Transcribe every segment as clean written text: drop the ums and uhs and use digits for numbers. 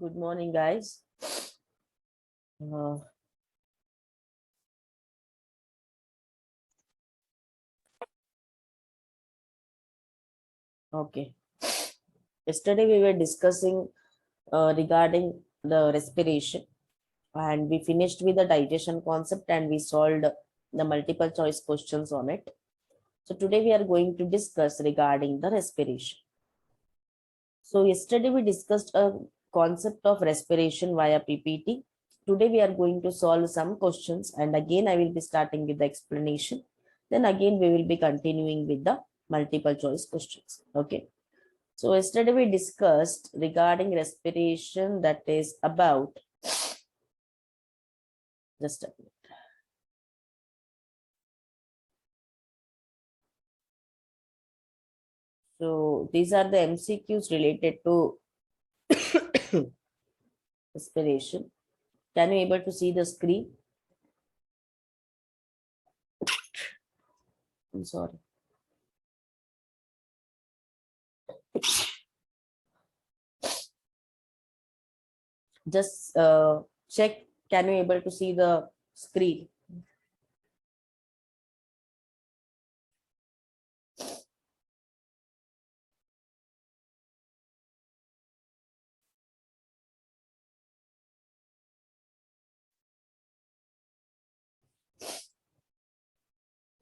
Good morning, guys. Okay. Yesterday we were discussing regarding the respiration, and we finished with the digestion concept and we solved the multiple choice questions on it. So today we are going to discuss regarding the respiration. So yesterday we discussed a concept of respiration via PPT. Today we are going to solve some questions, and again I will be starting with the explanation. Then again we will be continuing with the multiple choice questions. Okay. So yesterday we discussed regarding respiration, that is about, just a minute. So these are the MCQs related to respiration. Can you able to see the screen? I'm sorry. Just check, can you able to see the screen?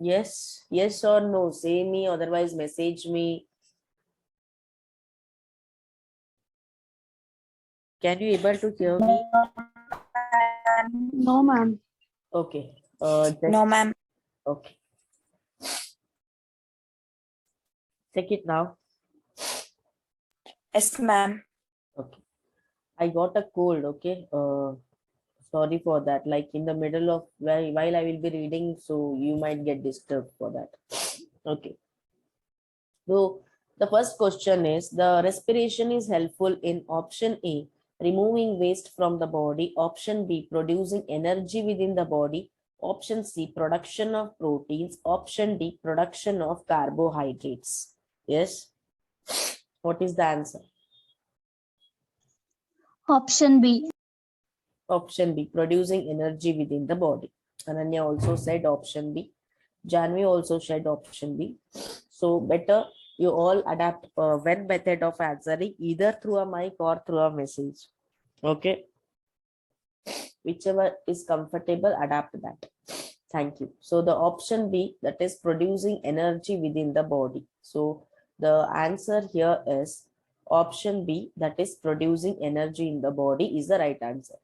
Yes, yes or no, say me, otherwise message me. Can you able to hear me? No, ma'am. Okay. No, ma'am. Okay. Check it now. Yes, ma'am. Okay. I got a cold, okay. Sorry for that. Like in the middle of while I will be reading, so you might get disturbed for that. Okay. So the first question is, the respiration is helpful in option A, removing waste from the body, option B, producing energy within the body, option C, production of proteins, option D, production of carbohydrates. Yes. What is the answer? Option B. Option B, producing energy within the body. Ananya also said option B. Janvi also said option B. So better you all adapt one method of answering, either through a mic or through a message. Okay. Whichever is comfortable, adapt that. Thank you. So the option B, that is producing energy within the body. So the answer here is option B, that is producing energy in the body, is the right answer.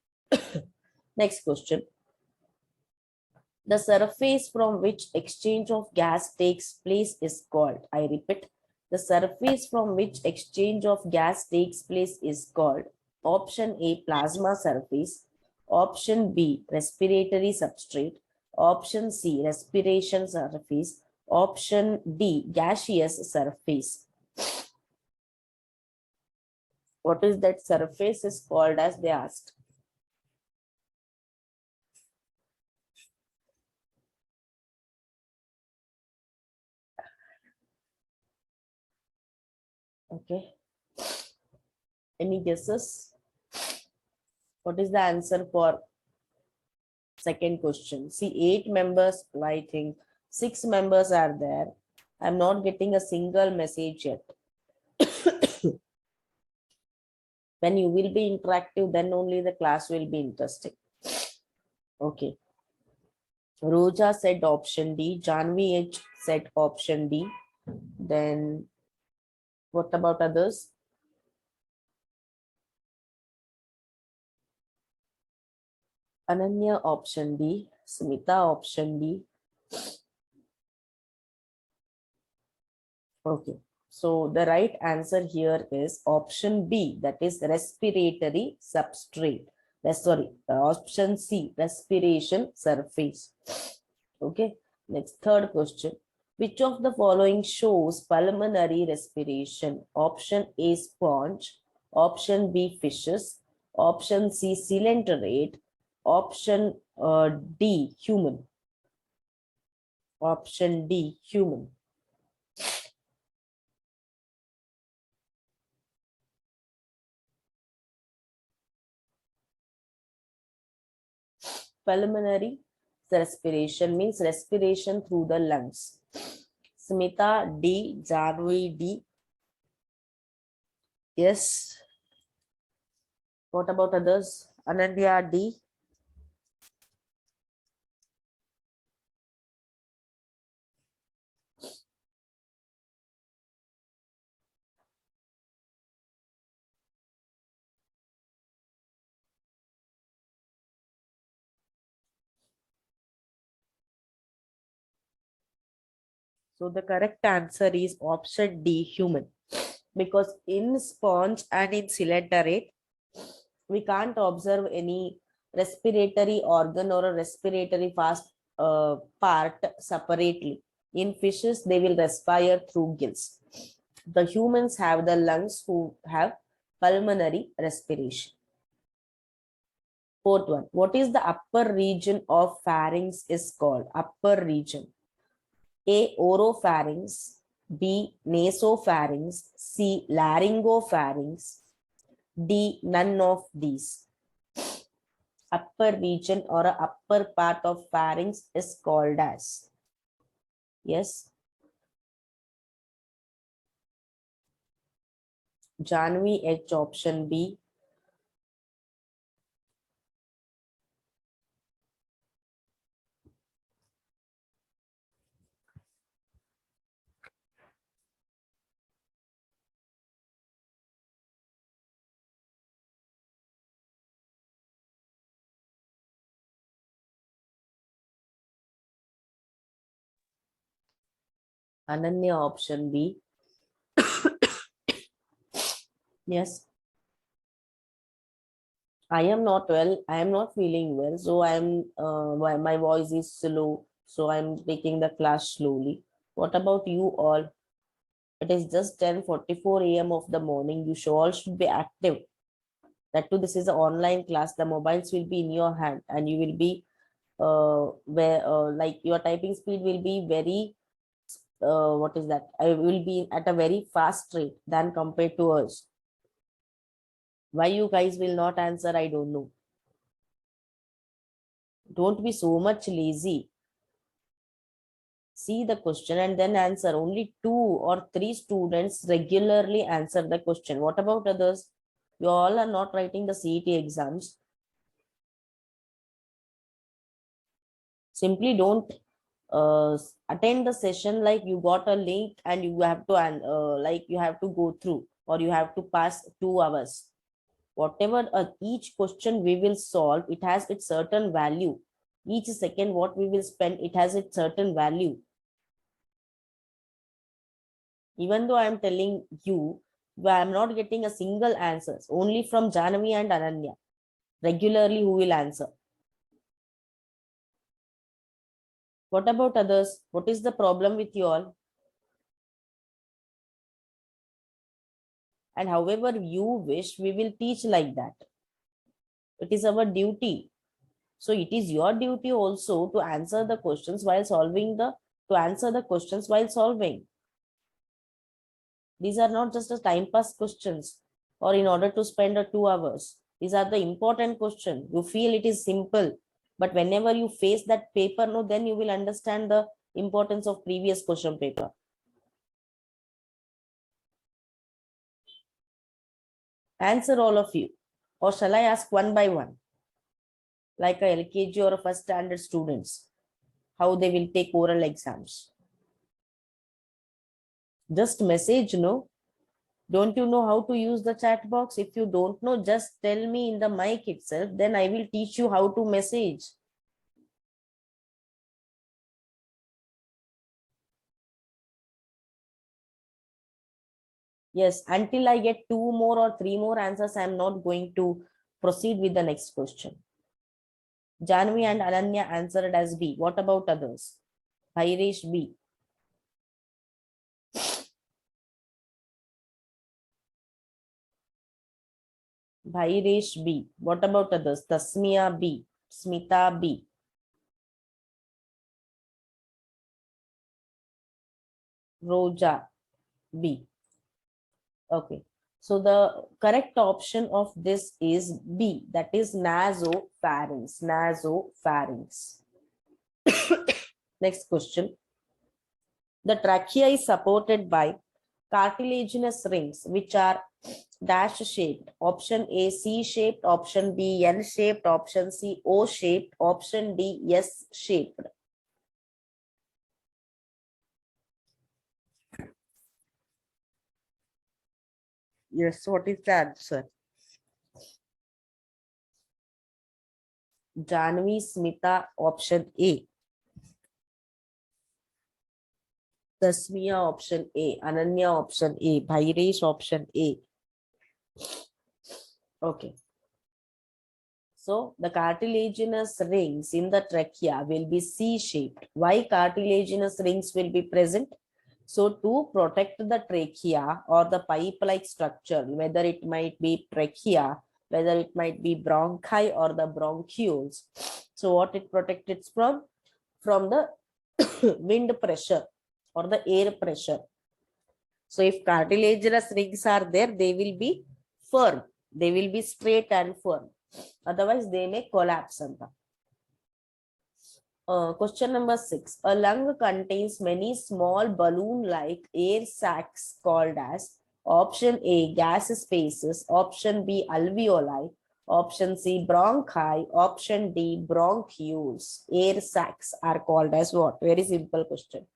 Next question. The surface from which exchange of gas takes place is called, I repeat, the surface from which exchange of gas takes place is called option A, plasma surface, option B, respiratory substrate, option C, respiration surface, option D, gaseous surface. What is that surface is called as, they asked? Okay. Any guesses? What is the answer for second question? See, 8 members, I think 6 members are there. I'm not getting a single message yet. When you will be interactive, then only the class will be interesting. Okay. Roja said option D. Janvi H said option D. Then what about others? Ananya option D. Smita option D. Okay. So the right answer here is option B, that is respiratory substrate. Sorry, option C, respiration surface. Okay. Next, third question. Which of the following shows pulmonary respiration? Option A, sponge. Option B, fishes. Option C, coelenterate. Option D, human. Option D, human. Pulmonary respiration means respiration through the lungs. Smita D, Janvi D. Yes. What about others? Anandya D. So the correct answer is option D, human. Because in sponge and in ciliate, we can't observe any respiratory organ or a respiratory fast part separately. In fishes, they will respire through gills. The humans have the lungs who have pulmonary respiration. Fourth one, what is the upper region of pharynx is called? Upper region. A, oropharynx. B, nasopharynx. C, laryngopharynx. D, none of these. Upper region or a upper part of pharynx is called as. Yes. Janvi H, option B. Ananya, option B. Yes. I am not well. I am not feeling well. So my voice is slow. So I'm taking the class slowly. What about you all? It is just 10:44 a.m. of the morning. You should all should be active. That too, this is an online class. The mobiles will be in your hand and you will be where like your typing speed will be very what is that? I will be at a very fast rate than compared to us. Why you guys will not answer, I don't know. Don't be so much lazy. See the question and then answer. Only 2 or 3 students regularly answer the question. What about others? You all are not writing the CET exams. Simply don't attend the session like you got a link and you have to like you have to go through or you have to pass 2 hours. Whatever each question we will solve, it has its certain value. Each second what we will spend, it has its certain value. Even though I am telling you, I am not getting a single answers, only from Janavi and Ananya, regularly who will answer. What about others? What is the problem with you all? And however you wish, we will teach like that. It is our duty. So it is your duty also to answer the questions while solving to answer the questions while solving. These are not just a time pass questions or in order to spend 2 hours. These are the important questions. You feel it is simple, but whenever you face that paper, no, then you will understand the importance of previous question paper. Answer all of you. Or shall I ask one by one? Like a LKG or a first standard students, how they will take oral exams. Just message, no? Don't you know how to use the chat box? If you don't know, just tell me in the mic itself. Then I will teach you how to message. Yes, until I get 2 more or 3 more answers, I am not going to proceed with the next question. Janvi and Ananya answered as B. What about others? Bhairesh B. Bhairesh B. What about others? Tasmia B. Smita B. Roja B. Okay. So the correct option of this is B, that is nasopharynx. Nasopharynx. Next question. The trachea is supported by cartilaginous rings, which are dash shaped. Option A, C shaped. Option B, N shaped. Option C, O shaped. Option D, S shaped. Yes, what is the answer? Janvi Smita, option A. Tasmiya, option A. Ananya, option A. Bhairesh, option A. Okay. So the cartilaginous rings in the trachea will be C-shaped. Why cartilaginous rings will be present? So to protect the trachea or the pipe-like structure, whether it might be trachea, whether it might be bronchi or the bronchioles. So what it protects it from? From the wind pressure or the air pressure. So if cartilaginous rings are there, they will be firm. They will be straight and firm. Otherwise, they may collapse. Question number 6. A lung contains many small balloon-like air sacs called as option A, gas spaces, option B, alveoli, option C, bronchi, option D, bronchioles. Air sacs are called as what? Very simple question.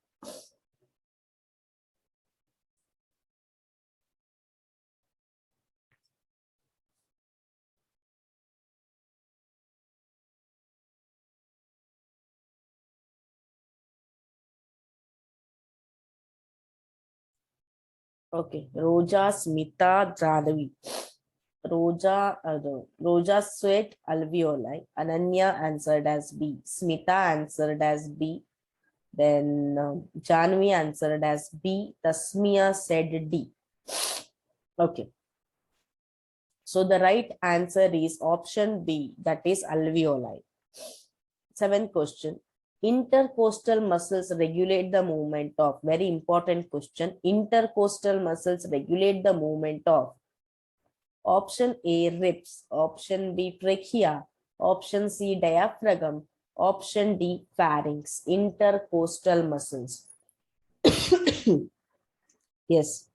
Okay, Roja, Smita, Jadavi. Roja sweat alveoli. Ananya answered as B. Smita answered as B. Then Janvi answered as B. Tasmiya said D. Okay. So the right answer is option B, that is alveoli. Seventh question. Intercostal muscles regulate the movement of, very important question. Intercostal muscles regulate the movement of option A, ribs, option B, trachea, option C, diaphragm, option D, pharynx. Intercostal muscles. Yes.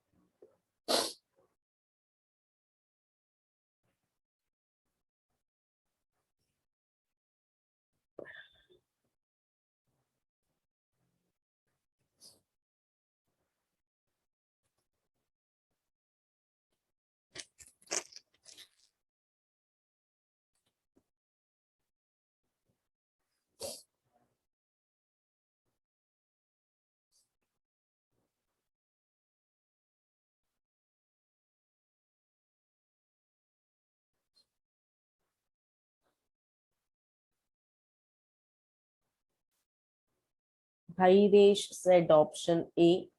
Bhairesh said option A.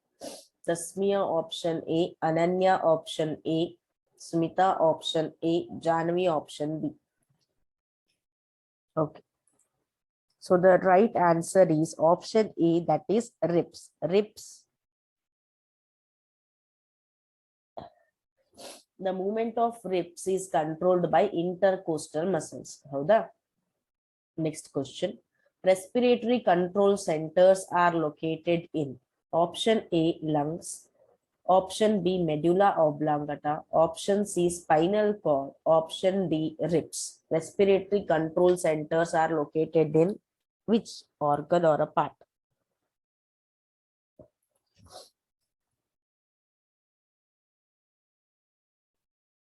Tasmiya option A. Ananya option A. Smita option A. Janvi option B. Okay. So the right answer is option A, that is ribs. Ribs. The movement of ribs is controlled by intercostal muscles. Howda? Next question. Respiratory control centers are located in option A, lungs, option B, medulla oblongata, option C, spinal cord, option D, ribs. Respiratory control centers are located in which organ or a part?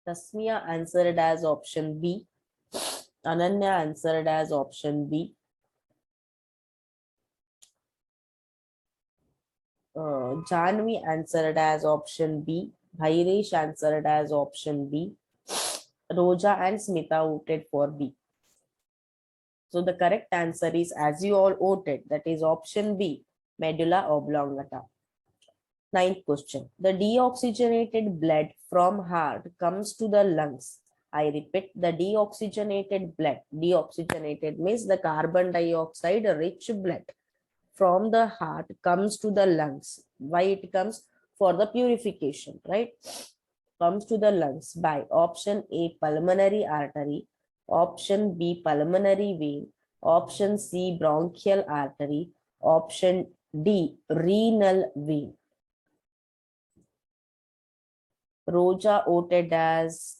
Tasmiya answered as option B. Ananya answered as option B. Janvi answered as option B. Bhairesh answered as option B. Roja and Smita voted for B. So the correct answer is, as you all voted, that is option B, medulla oblongata. Ninth question. The deoxygenated blood from heart comes to the lungs. I repeat, the deoxygenated blood. Deoxygenated means the carbon dioxide rich blood from the heart comes to the lungs. Why it comes? For the purification, right? comes to the lungs by option A, pulmonary artery, option B, pulmonary vein, option C, bronchial artery, option D, renal vein. Roja voted as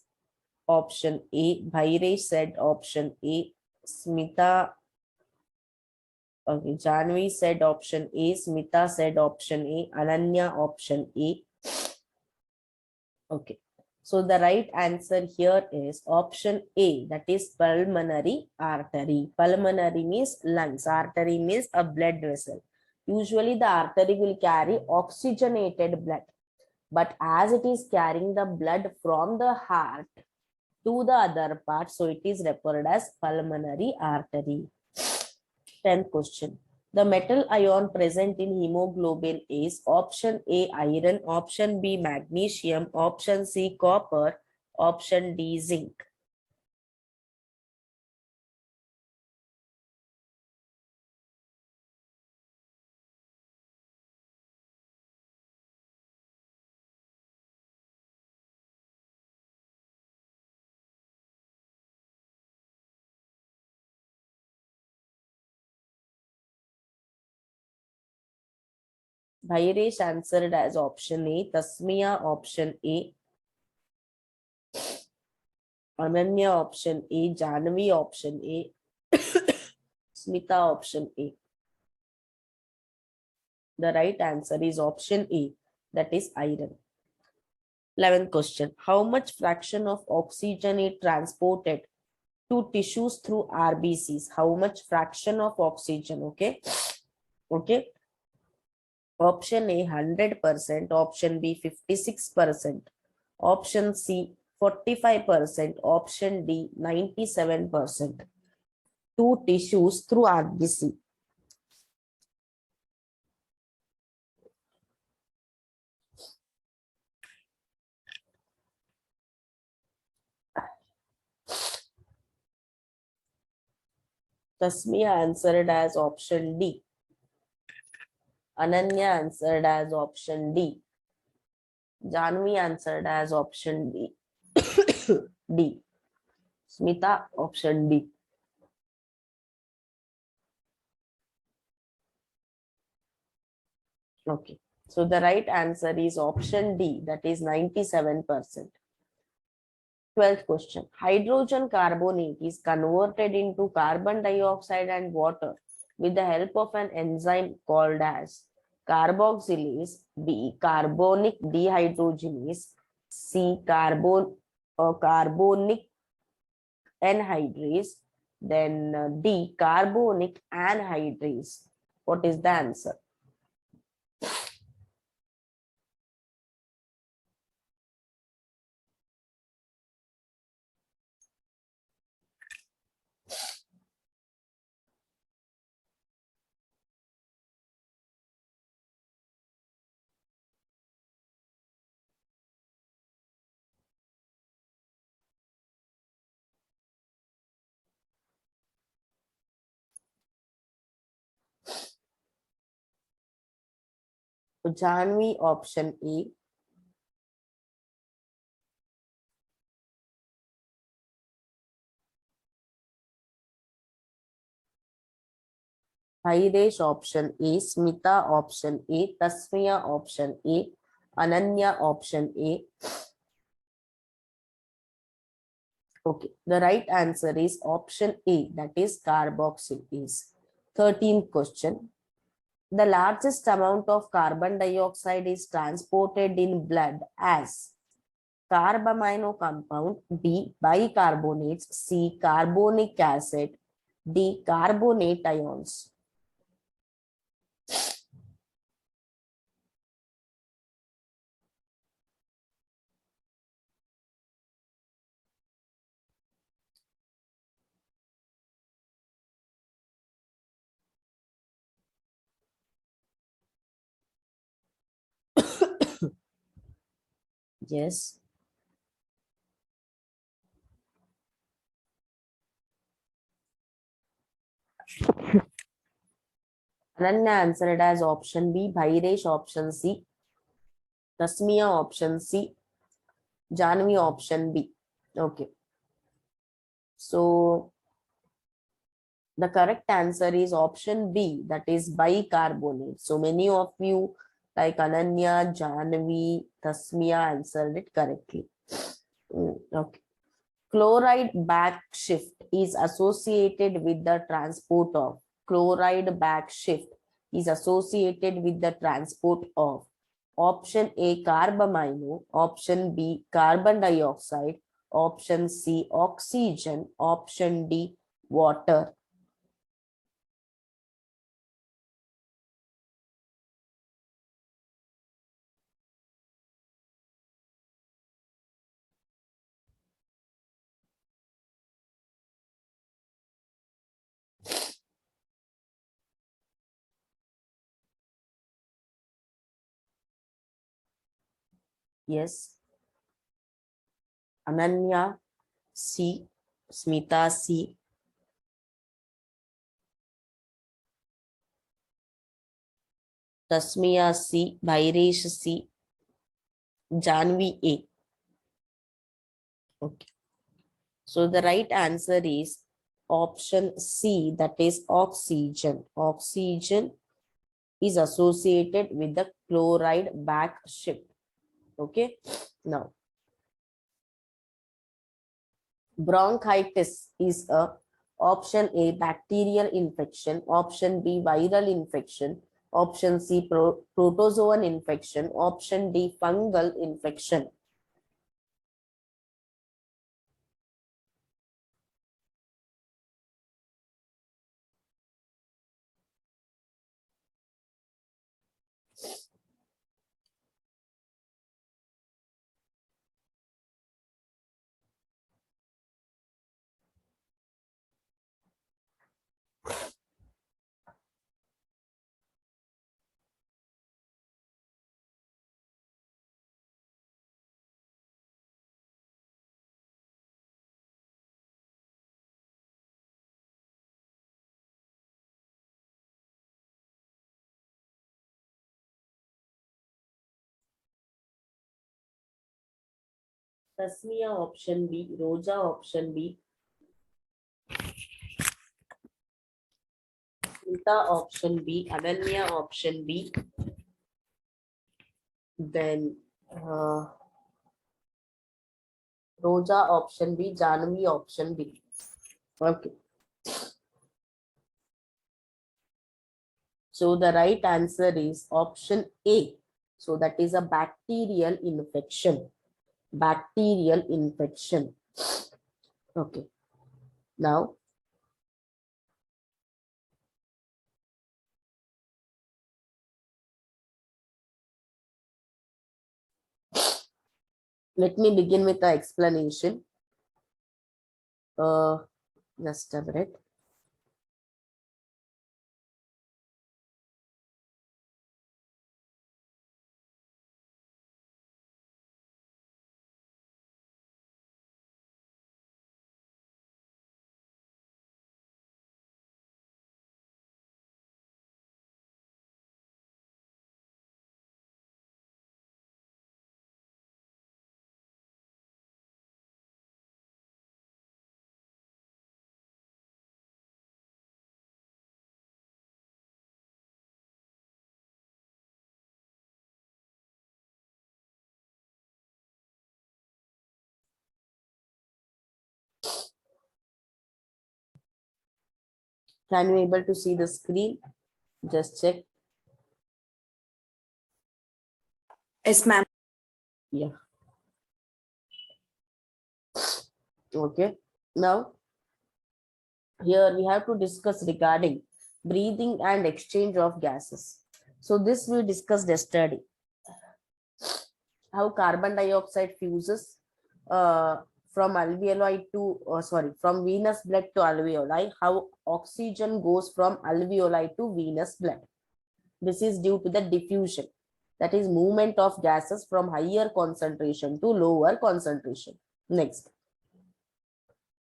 option A, Bhaire said option A, Smita, okay, Janvi said option A, Smita said option A, Ananya option A. Okay. So the right answer here is option A, that is pulmonary artery. Pulmonary means lungs, artery means a blood vessel. Usually the artery will carry oxygenated blood, but as it is carrying the blood from the heart to the other part, so it is referred as pulmonary artery. 10th question. The metal ion present in hemoglobin is option A, iron, option B, magnesium, option C, copper, option D, zinc. Bhairesh answered as option A, Tasmiya option A, Ananya option A, Janvi option A, Smita option A. The right answer is option A, that is iron. 11th question. How much fraction of oxygen is transported to tissues through RBCs? How much fraction of oxygen? Okay. Okay. Option A 100%, option B 56%, option C 45%, option D 97% to tissues through RBC. Tasmiya answered as option D. Ananya answered as option D. Janvi answered as option D. D. Smita option D. Okay. So the right answer is option D, that is 97%. 12th question. Hydrogen carbonate is converted into carbon dioxide and water with the help of an enzyme called as carboxylase, B, carbonic dehydrogenase, C, carbonic anhydrase, then D, carbonic anhydrase. What is the answer? Janvi option A, Bhairesh option A, Smita option A, Tasmiya option A, Ananya option A. Okay, the right answer is option A, that is carboxylase. 13th question. The largest amount of carbon dioxide is transported in blood as carbamino compound, B, bicarbonates, C, carbonic acid, D, carbonate ions. Yes. Ananya answered as option B, Bhairesh option C, Tasmiya option C, Janvi, option B. Okay. So the correct answer is option B, that is bicarbonate. So many of you like Ananya, Janvi, Tasmia answered it correctly. Okay. Chloride back shift is associated with the transport of. Chloride back shift is associated with the transport of. Option A, carbamino. Option B, carbon dioxide. Option C, oxygen. Option D, water. Yes. Ananya C, Smita C, Tasmia C, Bhairesh C, Janvi A. Okay. So the right answer is option C, that is oxygen. Oxygen is associated with the chloride back shift. Okay. Now, bronchitis is a option A, bacterial infection. Option B, viral infection. Option C, protozoan infection. Option D, fungal infection. Tasmia option B, Roja option B, Smita option B, Ananya option B, then Roja option B, Janvi option B. Okay. So the right answer is option A. So that is a bacterial infection. Bacterial infection. Okay. Now, let me begin with the explanation. Just a minute. Can you able to see the screen? Just check. Yes, ma'am. Yeah. Okay. Now, here we have to discuss regarding breathing and exchange of gases. So this we discussed yesterday. How carbon dioxide fuses from alveoli to, from venous blood to alveoli. How oxygen goes from alveoli to venous blood. This is due to the diffusion. That is movement of gases from higher concentration to lower concentration. Next,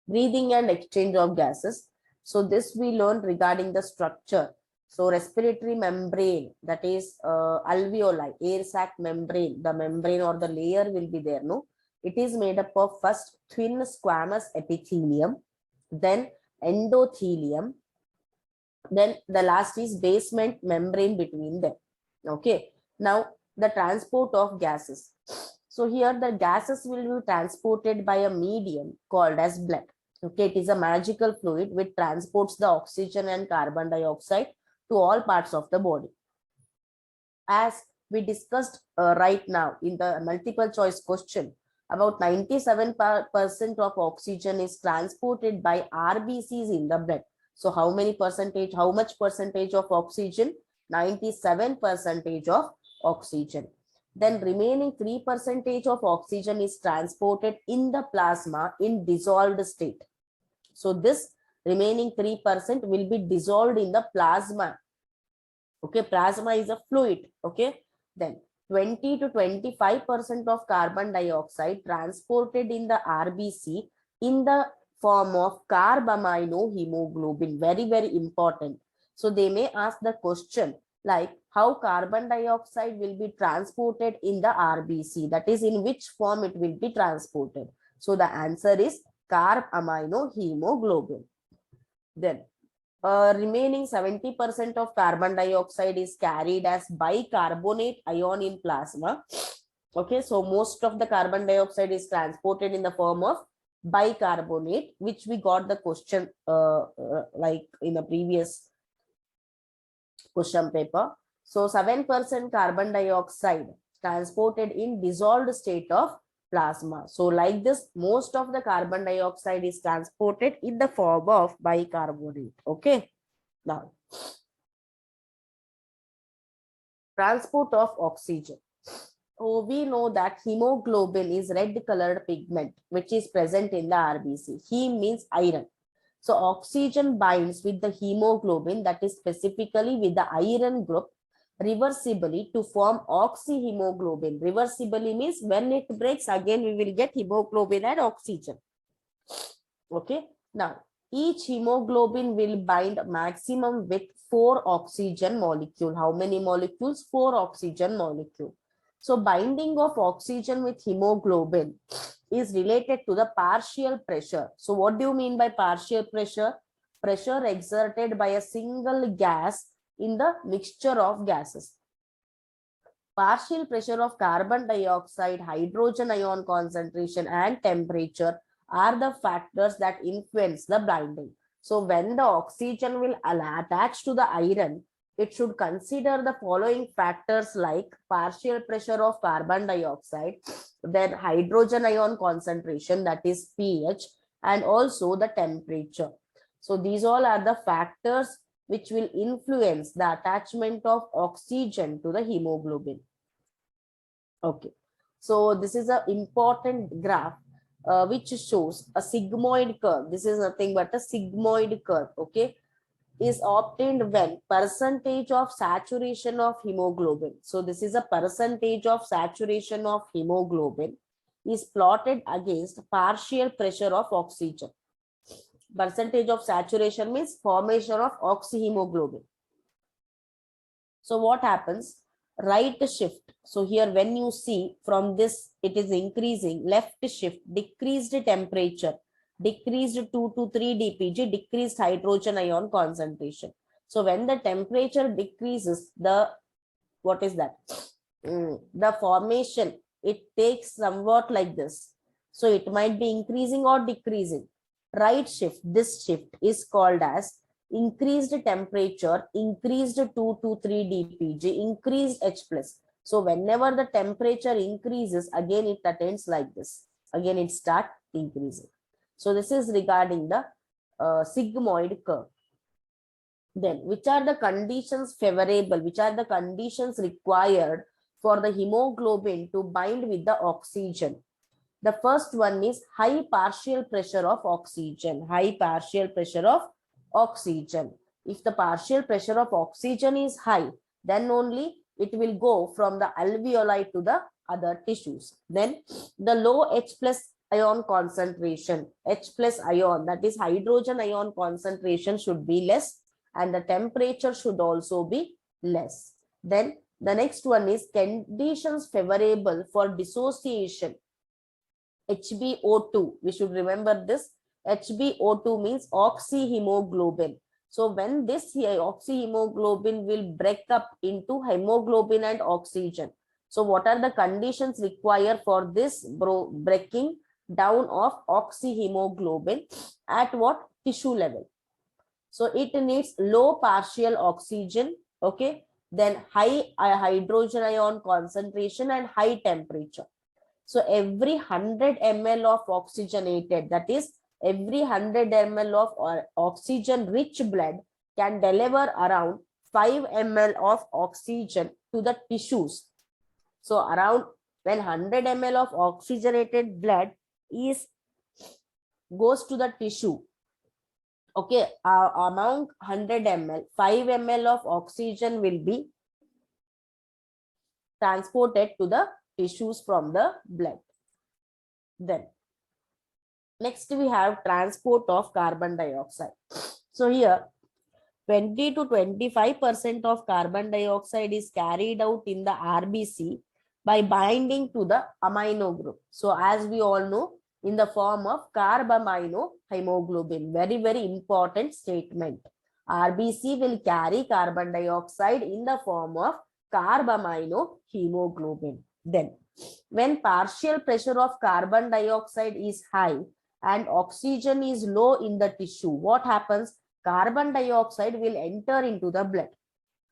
breathing and exchange of gases. So this we learned regarding the structure. So respiratory membrane, that is alveoli, air sac membrane, the membrane or the layer will be there, no? It is made up of first thin squamous epithelium, then endothelium, then the last is basement membrane between them. Okay, now the transport of gases. So here the gases will be transported by a medium called as blood. Okay, it is a magical fluid which transports the oxygen and carbon dioxide to all parts of the body. As we discussed right now in the multiple choice question, about 97% of oxygen is transported by RBCs in the blood. So how much percentage of oxygen? 97% of oxygen. Then remaining 3% of oxygen is transported in the plasma in dissolved state. So this remaining 3% will be dissolved in the plasma. Okay, plasma is a fluid. Okay, then 20 to 25% of carbon dioxide transported in the RBC in the form of carbaminohemoglobin. Very, very important. So they may ask the question like how carbon dioxide will be transported in the RBC, that is in which form it will be transported. So the answer is carbaminohemoglobin. Then remaining 70% of carbon dioxide is carried as bicarbonate ion in plasma. Okay, so most of the carbon dioxide is transported in the form of bicarbonate, which we got the question like in the previous question paper. So 7% carbon dioxide transported in dissolved state of plasma. So like this, most of the carbon dioxide is transported in the form of bicarbonate. Okay. Now, transport of oxygen. Oh, we know that hemoglobin is red colored pigment which is present in the RBC. Heme means iron. So oxygen binds with the hemoglobin, that is specifically with the iron group, reversibly to form oxyhemoglobin. Reversibly means when it breaks again we will get hemoglobin and oxygen. Okay, now each hemoglobin will bind maximum with 4 oxygen molecule. How many molecules? 4 oxygen molecule. So binding of oxygen with hemoglobin is related to the partial pressure. So what do you mean by partial pressure? Pressure exerted by a single gas in the mixture of gases. Partial pressure of carbon dioxide, hydrogen ion concentration and temperature are the factors that influence the binding. So when the oxygen will attach to the iron, it should consider the following factors like partial pressure of carbon dioxide, then hydrogen ion concentration, that is pH, and also the temperature. So these all are the factors which will influence the attachment of oxygen to the hemoglobin. Okay, so this is an important graph which shows a sigmoid curve. This is nothing but a sigmoid curve. Okay, is obtained when percentage of saturation of hemoglobin. So this is a percentage of saturation of hemoglobin is plotted against partial pressure of oxygen. Percentage of saturation means formation of oxyhemoglobin. So what happens? Right shift. So here when you see from this it is increasing, left shift, decreased temperature, decreased 2 to 3 dpg, decreased hydrogen ion concentration. So when the temperature decreases, the what is that? The formation, it takes somewhat like this. So it might be increasing or decreasing. Right shift, this shift is called as increased temperature, increased 2 to 3 dpg, increased H plus. So whenever the temperature increases, again it attains like this. Again it starts increasing. So this is regarding the sigmoid curve. Then which are the conditions favorable, which are the conditions required for the hemoglobin to bind with the oxygen? The first one is high partial pressure of oxygen. High partial pressure of oxygen. If the partial pressure of oxygen is high, then only it will go from the alveoli to the other tissues. Then the low H plus ion concentration, H plus ion, that is hydrogen ion concentration should be less and the temperature should also be less. Then the next one is conditions favorable for dissociation. HbO2. We should remember this. HbO2 means oxyhemoglobin. So when this here oxyhemoglobin will break up into hemoglobin and oxygen. So what are the conditions required for this breaking down of oxyhemoglobin at what tissue level? So it needs low partial oxygen, okay, then high hydrogen ion concentration and high temperature. So every 100 ml of oxygenated, that is every 100 ml of oxygen rich blood can deliver around 5 ml of oxygen to the tissues. So around when 100 ml of oxygenated blood goes to the tissue, okay, among 100 ml, 5 ml of oxygen will be transported to the tissues from the blood. Then next we have transport of carbon dioxide. So here 20 to 25% of carbon dioxide is carried out in the RBC by binding to the amino group. So as we all know, in the form of carbamino hemoglobin. Very, very important statement. RBC will carry carbon dioxide in the form of carbamino hemoglobin. Then when partial pressure of carbon dioxide is high and oxygen is low in the tissue, what happens? Carbon dioxide will enter into the blood.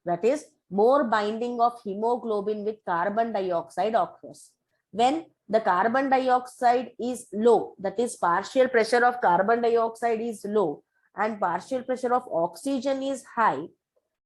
That is, more binding of hemoglobin with carbon dioxide occurs. When the carbon dioxide is low, that is partial pressure of carbon dioxide is low and partial pressure of oxygen is high.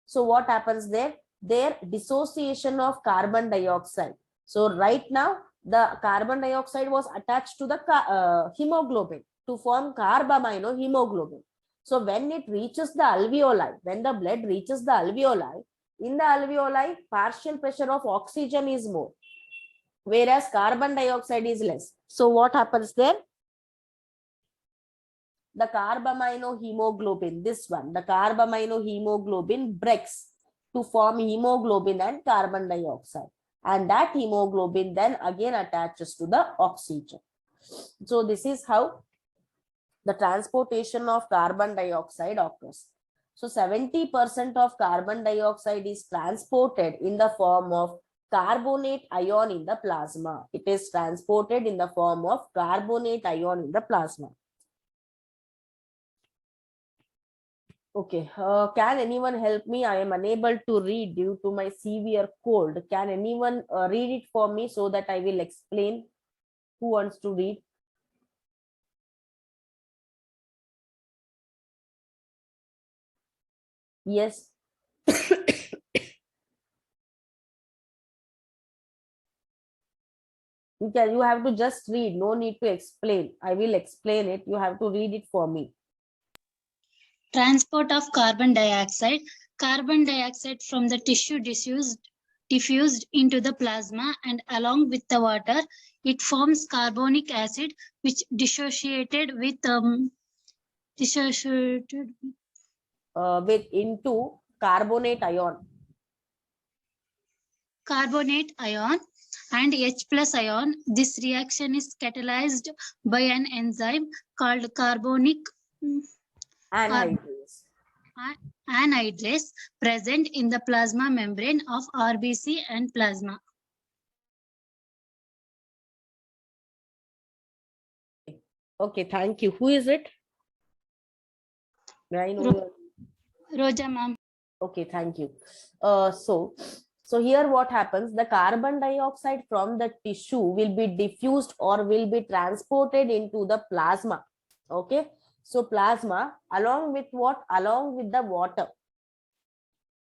So what happens there? Their dissociation of carbon dioxide. So right now, the carbon dioxide was attached to the hemoglobin to form carbamino hemoglobin. So when it reaches the alveoli, when the blood reaches the alveoli, in the alveoli, partial pressure of oxygen is more, whereas carbon dioxide is less. So what happens there? The carbamino hemoglobin, this one, the carbamino hemoglobin breaks to form hemoglobin and carbon dioxide. And that hemoglobin then again attaches to the oxygen. So this is how the transportation of carbon dioxide occurs. So 70% of carbon dioxide is transported in the form of carbonate ion in the plasma. It is transported in the form of carbonate ion in the plasma. Okay, can anyone help me? I am unable to read due to my severe cold. Can anyone read it for me so that I will explain? Who wants to read? Yes. You have to just read, no need to explain. I will explain it. You have to read it for me. Transport of carbon dioxide. Carbon dioxide from the tissue diffused into the plasma, and along with the water, it forms carbonic acid, which dissociated with into carbonate ion. Carbonate ion and H plus ion. This reaction is catalyzed by an enzyme called carbonic Anhydrase. anhydrase present in the plasma membrane of RBC and plasma. Okay, thank you. Who is it? May I know Roja ma'am. Okay, thank you. So here what happens? The carbon dioxide from the tissue will be diffused or will be transported into the plasma. Okay, so plasma along with what? Along with the water.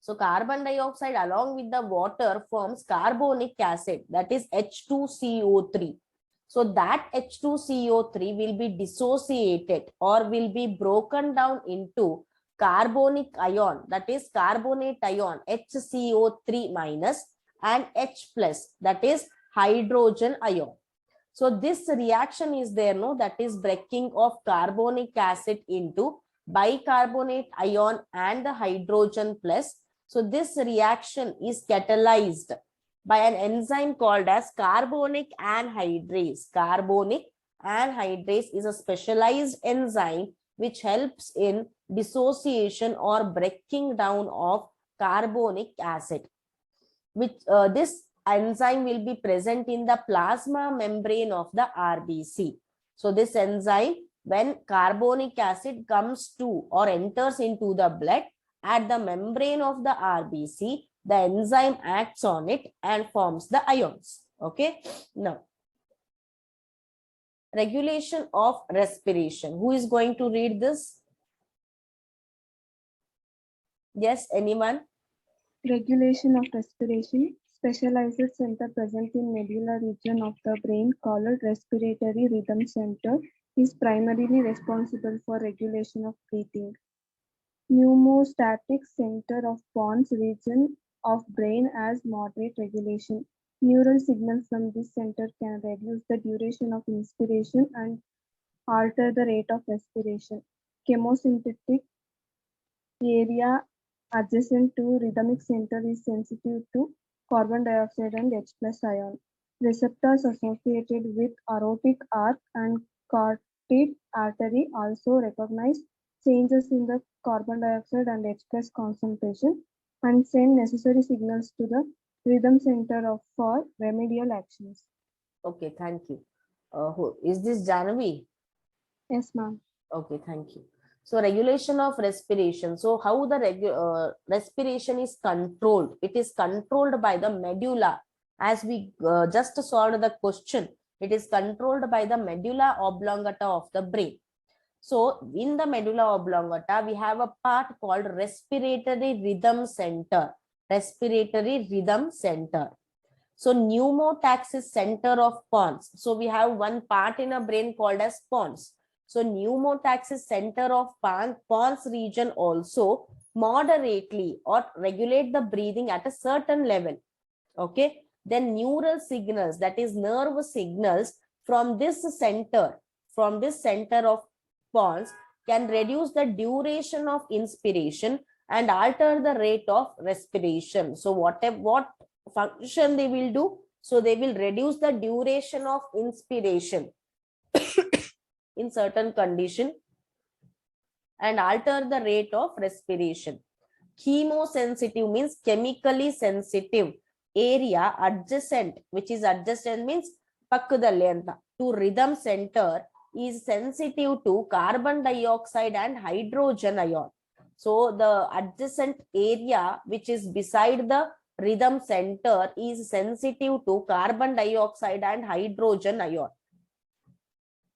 So carbon dioxide along with the water forms carbonic acid, that is H2CO3. So that H2CO3 will be dissociated or will be broken down into carbonic ion, that is carbonate ion HCO3 minus and H plus, that is hydrogen ion. So this reaction is there, no, that is breaking of carbonic acid into bicarbonate ion and the hydrogen plus. So this reaction is catalyzed by an enzyme called as carbonic anhydrase. Carbonic anhydrase is a specialized enzyme which helps in dissociation or breaking down of carbonic acid. Which this enzyme will be present in the plasma membrane of the RBC. So this enzyme, when carbonic acid comes to or enters into the blood at the membrane of the RBC, the enzyme acts on it and forms the ions. Okay. Now, regulation of respiration. Who is going to read this? Yes, anyone? Regulation of respiration. Specialized center present in medulla region of the brain called respiratory rhythm center is primarily responsible for regulation of breathing. Pneumostatic center of pons region of brain has moderate regulation. Neural signals from this center can reduce the duration of inspiration and alter the rate of respiration. Chemosynthetic area adjacent to rhythmic center is sensitive to carbon dioxide and H plus ion. Receptors associated with aortic arc and carotid artery also recognize changes in the carbon dioxide and H plus concentration and send necessary signals to the rhythm center for remedial actions. Okay, thank you. Is this Janavi? Yes, ma'am. Okay, thank you. So regulation of respiration. So how the respiration is controlled? It is controlled by the medulla. As we just solved the question, it is controlled by the medulla oblongata of the brain. So in the medulla oblongata, we have a part called respiratory rhythm center. Respiratory rhythm center. So pneumotaxis center of pons. So we have one part in a brain called as pons. So pneumotaxis center of pons region also moderately or regulate the breathing at a certain level. Okay. Then neural signals, that is nerve signals from this center of pons can reduce the duration of inspiration and alter the rate of respiration. So what function they will do? So they will reduce the duration of inspiration in certain condition and alter the rate of respiration. Chemosensitive means chemically sensitive area adjacent, which is adjacent means pakkadalle anta, to rhythm center is sensitive to carbon dioxide and hydrogen ion. So the adjacent area which is beside the rhythm center is sensitive to carbon dioxide and hydrogen ion.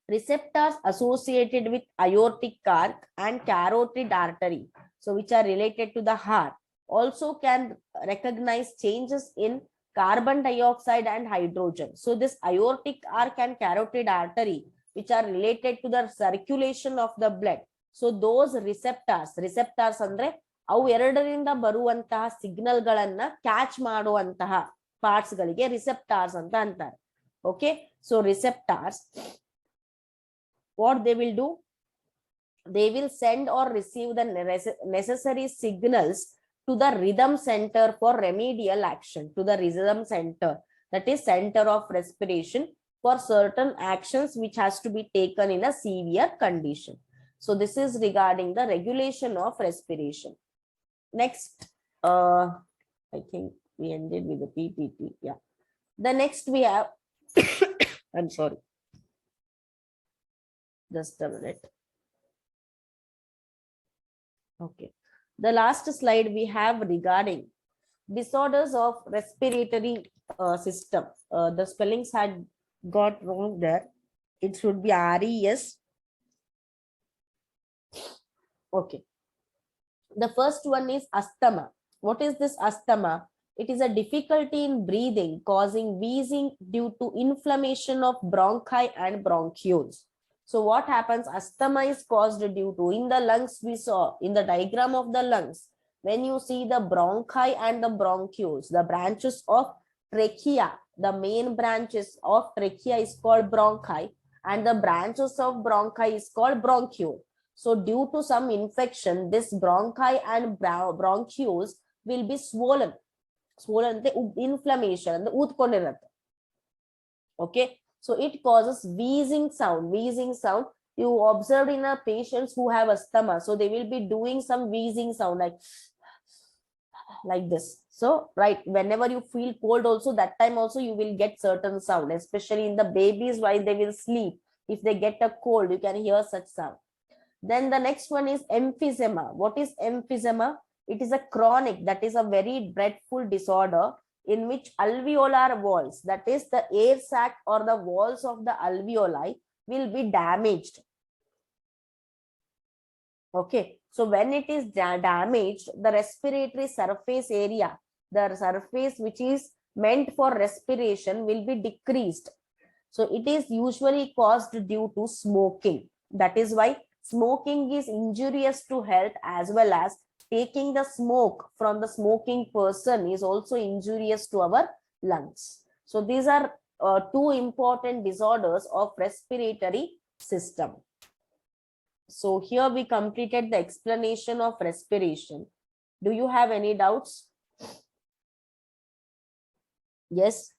Receptors associated with aortic arc and carotid artery, so which are related to the heart, also can recognize changes in carbon dioxide and hydrogen. So this aortic arc and carotid artery, which are related to the circulation of the blood, so those receptors andre ಅವು ಎರಡರಿಂದ ಬರುವಂತಹ signal ಗಳನ್ನ catch ಮಾಡುವಂತಹ parts ಗಳಿಗೆ receptors ಅಂತ ಅಂತಾರೆ. Okay, so receptors, what they will do? They will send or receive the necessary signals to the rhythm center for remedial action, to the rhythm center, that is center of respiration, for certain actions which has to be taken in a severe condition. So this is regarding the regulation of respiration. Next, I think we ended with the PPT. Yeah. The next we have, I'm sorry. Just a minute. Okay. The last slide we have regarding disorders of respiratory system. The spellings had got wrong there. It should be RES. Okay. The first one is asthma. What is this asthma? It is a difficulty in breathing causing wheezing due to inflammation of bronchi and bronchioles. So what happens? Asthma is caused due to, in the lungs we saw in the diagram of the lungs, when you see the bronchi and the bronchioles, the branches of trachea, the main branches of trachea is called bronchi and the branches of bronchi is called bronchiole. So due to some infection, this bronchi and bronchioles will be swollen, inflammation and ಊದ್ಕೊಂಡಿರತ್ತೆ. Okay, So it causes wheezing sound. Wheezing sound you observed in a patients who have asthma. So they will be doing some wheezing sound like this. So right, whenever you feel cold also, that time also you will get certain sound, especially in the babies while they will sleep. If they get a cold, you can hear such sound. Then the next one is emphysema. What is emphysema? It is a chronic, that is a very dreadful disorder in which alveolar walls, that is the air sac or the walls of the alveoli, will be damaged. Okay, so when it is damaged, the respiratory surface area, the surface which is meant for respiration, will be decreased. So it is usually caused due to smoking. That is why smoking is injurious to health, as well as taking the smoke from the smoking person is also injurious to our lungs. So these are two important disorders of respiratory system. So here we completed the explanation of respiration. Do you have any doubts? Yes.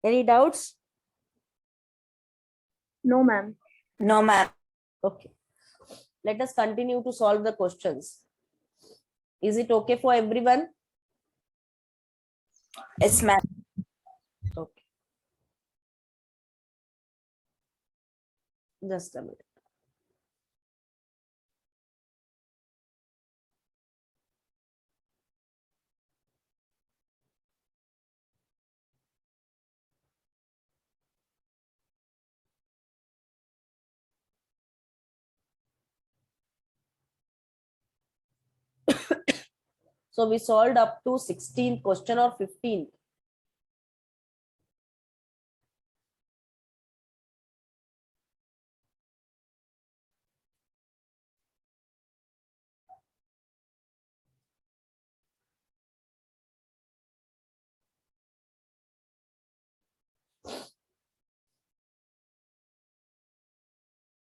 Any doubts? No, ma'am. No, ma'am. Okay. Let us continue to solve the questions. Is it okay for everyone? Yes, ma'am. Okay. Just a minute. So we solved up to 16th question or 15th.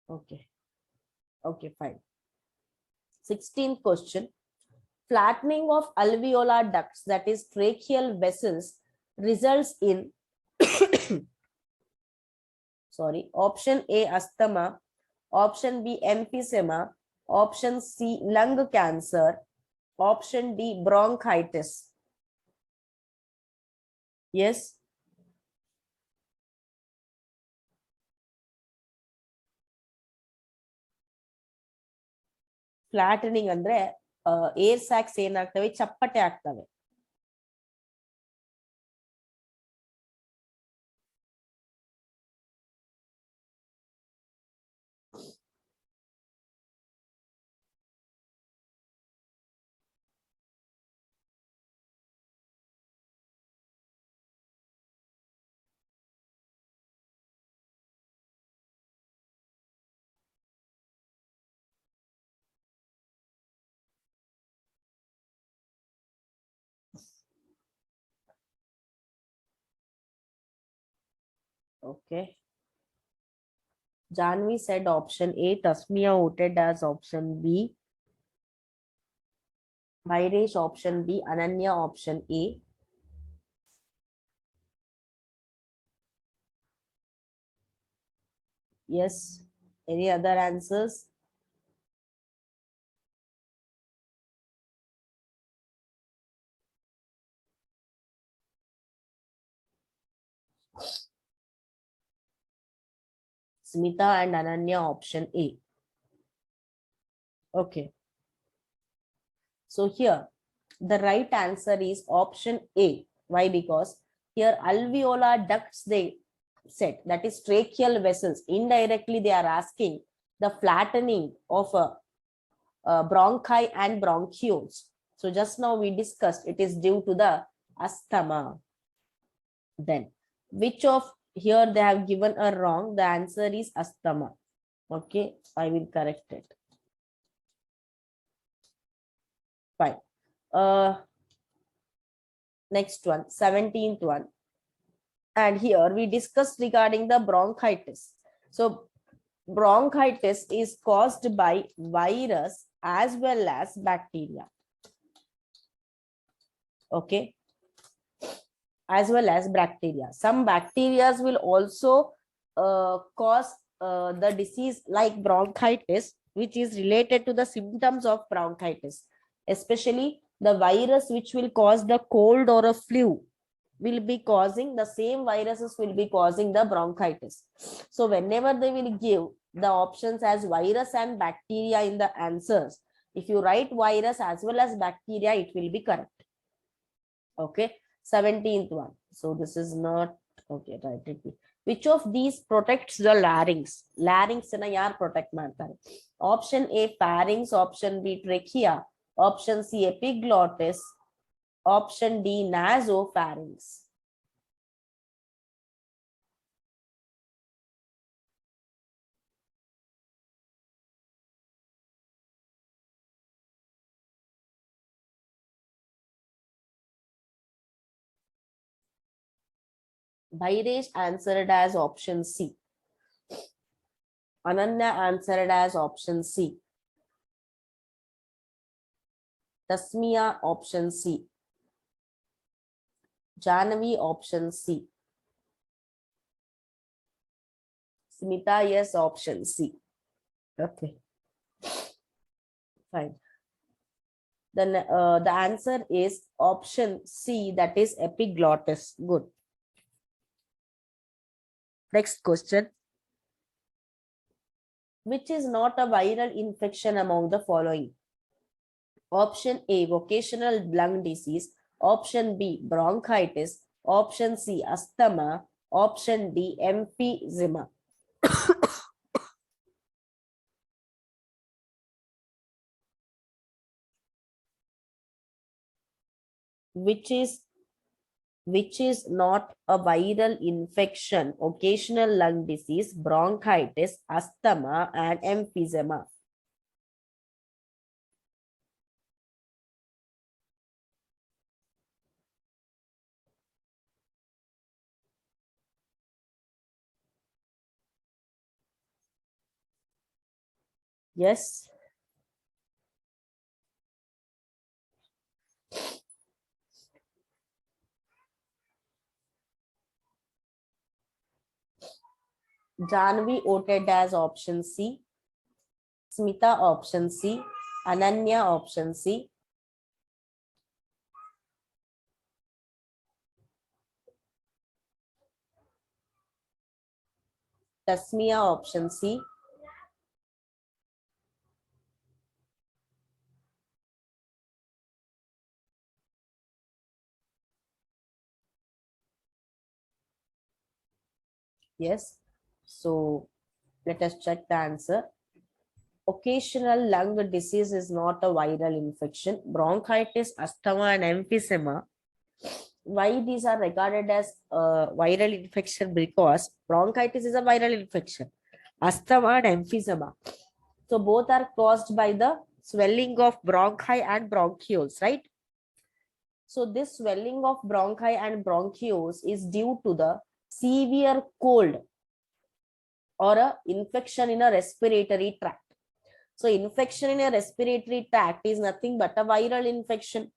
Okay. Okay, fine. 16th question. Flattening of alveolar ducts, that is tracheal vessels, results in sorry, option A, asthma, option B, emphysema, option C, lung cancer, option D, bronchitis. Yes. ಫ್ಲಾಟನಿಂಗ್ ಅಂದ್ರೆ air sacs ಏನಾಗ್ತವೆ, ಚಪ್ಪಟೆ ಆಗ್ತವೆ. Okay. Janvi said option A. Tasmia voted as option B. Myresh option B. Ananya option A. Yes. Any other answers? Smita and Ananya option A. Okay. So here the right answer is option A. Why? Because here alveolar ducts they said, that is tracheal vessels. Indirectly they are asking the flattening of bronchi and bronchioles. So just now we discussed it is due to the asthma. Then which of here they have given a wrong? The answer is asthma. Okay, I will correct it. Fine. Next one, 17th one. And here we discussed regarding the bronchitis. So bronchitis is caused by virus as well as bacteria. Okay. as well as bacteria. Some bacteria will also cause the disease like bronchitis, which is related to the symptoms of bronchitis, especially the virus which will cause the cold or a flu will be causing, the same viruses will be causing the bronchitis. So whenever they will give the options as virus and bacteria in the answers, if you write virus as well as bacteria, it will be correct. Okay, 17th one. So this is not okay, right? Which of these protects the larynx? Larynx na yaar protect ಮಾಡ್ತಾರೆ? Option A pharynx, option B trachea, option C epiglottis, option D nasopharynx. Bhairesh answered as option C. Ananya answered as option C. Tasmia option C. Janavi option C. Smita, yes, option C. Okay, fine. Then the answer is option C, that is epiglottis. Good. Next question. Which is not a viral infection among the following? Option A, vocational lung disease. Option B, bronchitis. Option C, asthma. Option D, emphysema. which is not a viral infection, occasional lung disease, bronchitis, asthma, and emphysema. Yes. Janvi voted as option C. Smita option C. Ananya option C. Tasmia option C. Yes. So let us check the answer. Occasional lung disease is not a viral infection. Bronchitis, asthma, and emphysema. Why these are regarded as viral infection? Because bronchitis is a viral infection. Asthma and emphysema. So both are caused by the swelling of bronchi and bronchioles, right? So this swelling of bronchi and bronchioles is due to the severe cold or a infection in a respiratory tract. So infection in a respiratory tract is nothing but a viral infection.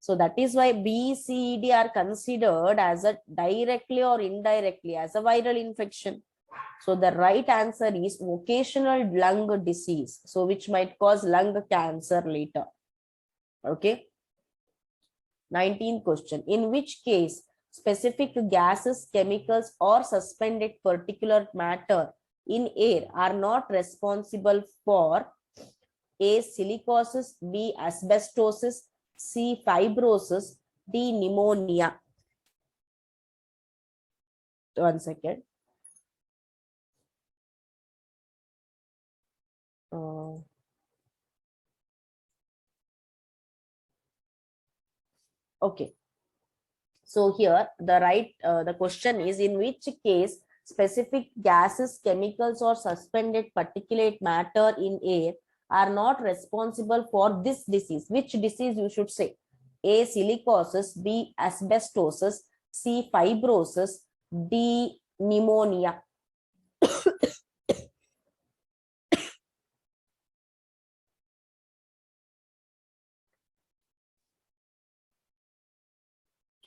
So that is why B, C, D are considered as a directly or indirectly as a viral infection. So the right answer is vocational lung disease. So which might cause lung cancer later. Okay. 19th question. In which case specific gases, chemicals, or suspended particulate matter in air are not responsible for A, silicosis, B, asbestosis, C, fibrosis, D, pneumonia. One second. Okay. So here the question is, in which case specific gases, chemicals, or suspended particulate matter in air are not responsible for this disease? Which disease you should say? A, silicosis, B, asbestosis, C, fibrosis, D, pneumonia.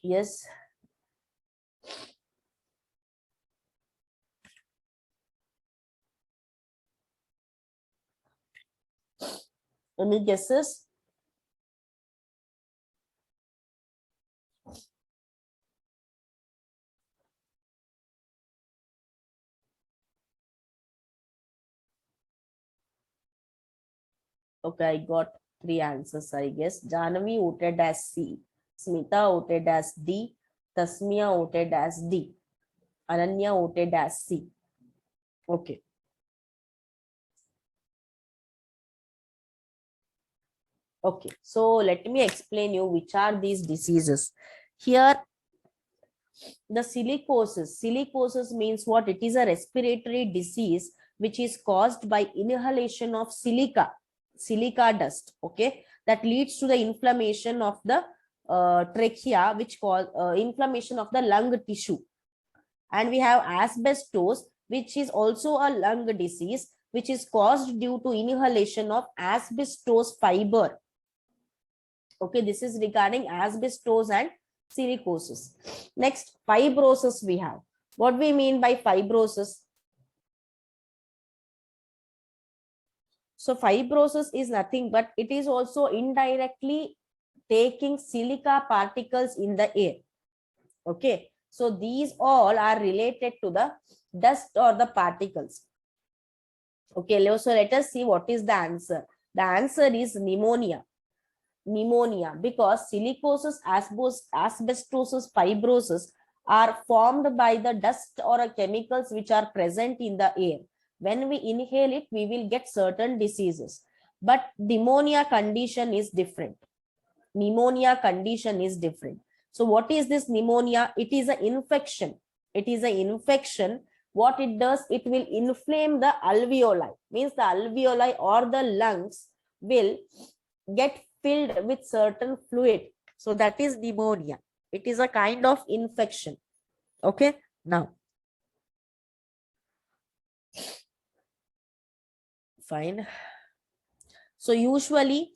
Yes. Any guesses? Okay, I got three answers, I guess. Jahnavi voted as C. Smita voted as D. Tasmia voted as D. Ananya voted as C. Okay. Okay, so let me explain you which are these diseases. Here, the silicosis. Silicosis means what? It is a respiratory disease which is caused by inhalation of silica dust. Okay, that leads to the inflammation of the trachea, which cause inflammation of the lung tissue. And we have asbestos, which is also a lung disease, which is caused due to inhalation of asbestos fiber. Okay, this is regarding asbestos and silicosis. Next, fibrosis we have. What we mean by fibrosis? So fibrosis is nothing but it is also indirectly taking silica particles in the air. Okay, so these all are related to the dust or the particles. Okay, so let us see what is the answer. The answer is pneumonia. Because silicosis, asbestosis, fibrosis are formed by the dust or chemicals which are present in the air. When we inhale it, we will get certain diseases. But pneumonia condition is different. Pneumonia condition is different. So what is this pneumonia? It is an infection. It is an infection. What it does, it will inflame the alveoli. Means the alveoli or the lungs will get filled with certain fluid. So that is pneumonia. It is a kind of infection. Okay, now fine. So usually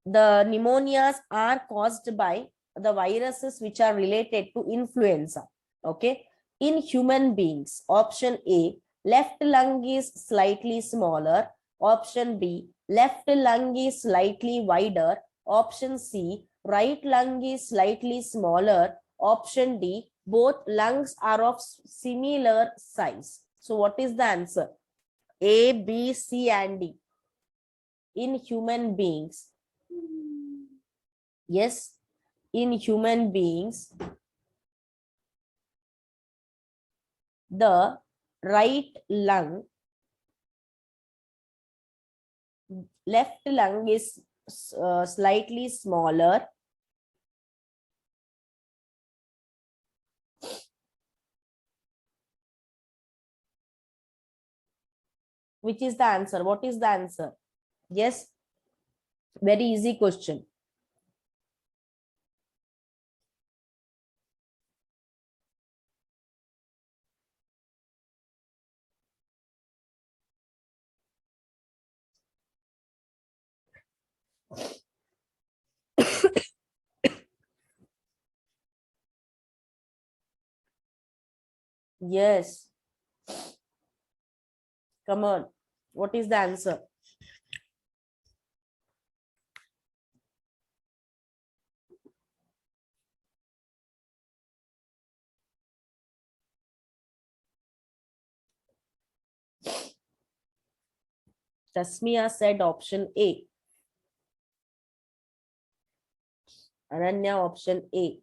the pneumonias are caused by the viruses which are related to influenza. Okay, in human beings, option A, left lung is slightly smaller. Option B, left lung is slightly wider. Option C, right lung is slightly smaller. Option D, both lungs are of similar size. So what is the answer? A, B, C and D. In human beings, yes, in human beings, the right lung, left lung is slightly smaller. Which is the answer? What is the answer? Yes, very easy question. Yes, come on, what is the answer? Tasmia said option A. Ananya option A.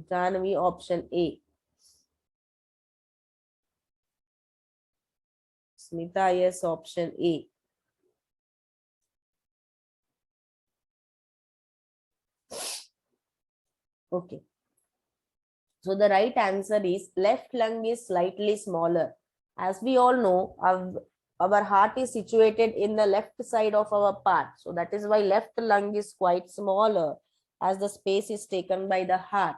Janvi option A. Smita, yes, option A. Okay. So the right answer is left lung is slightly smaller. As we all know, our heart is situated in the left side of our part. So that is why left lung is quite smaller as the space is taken by the heart.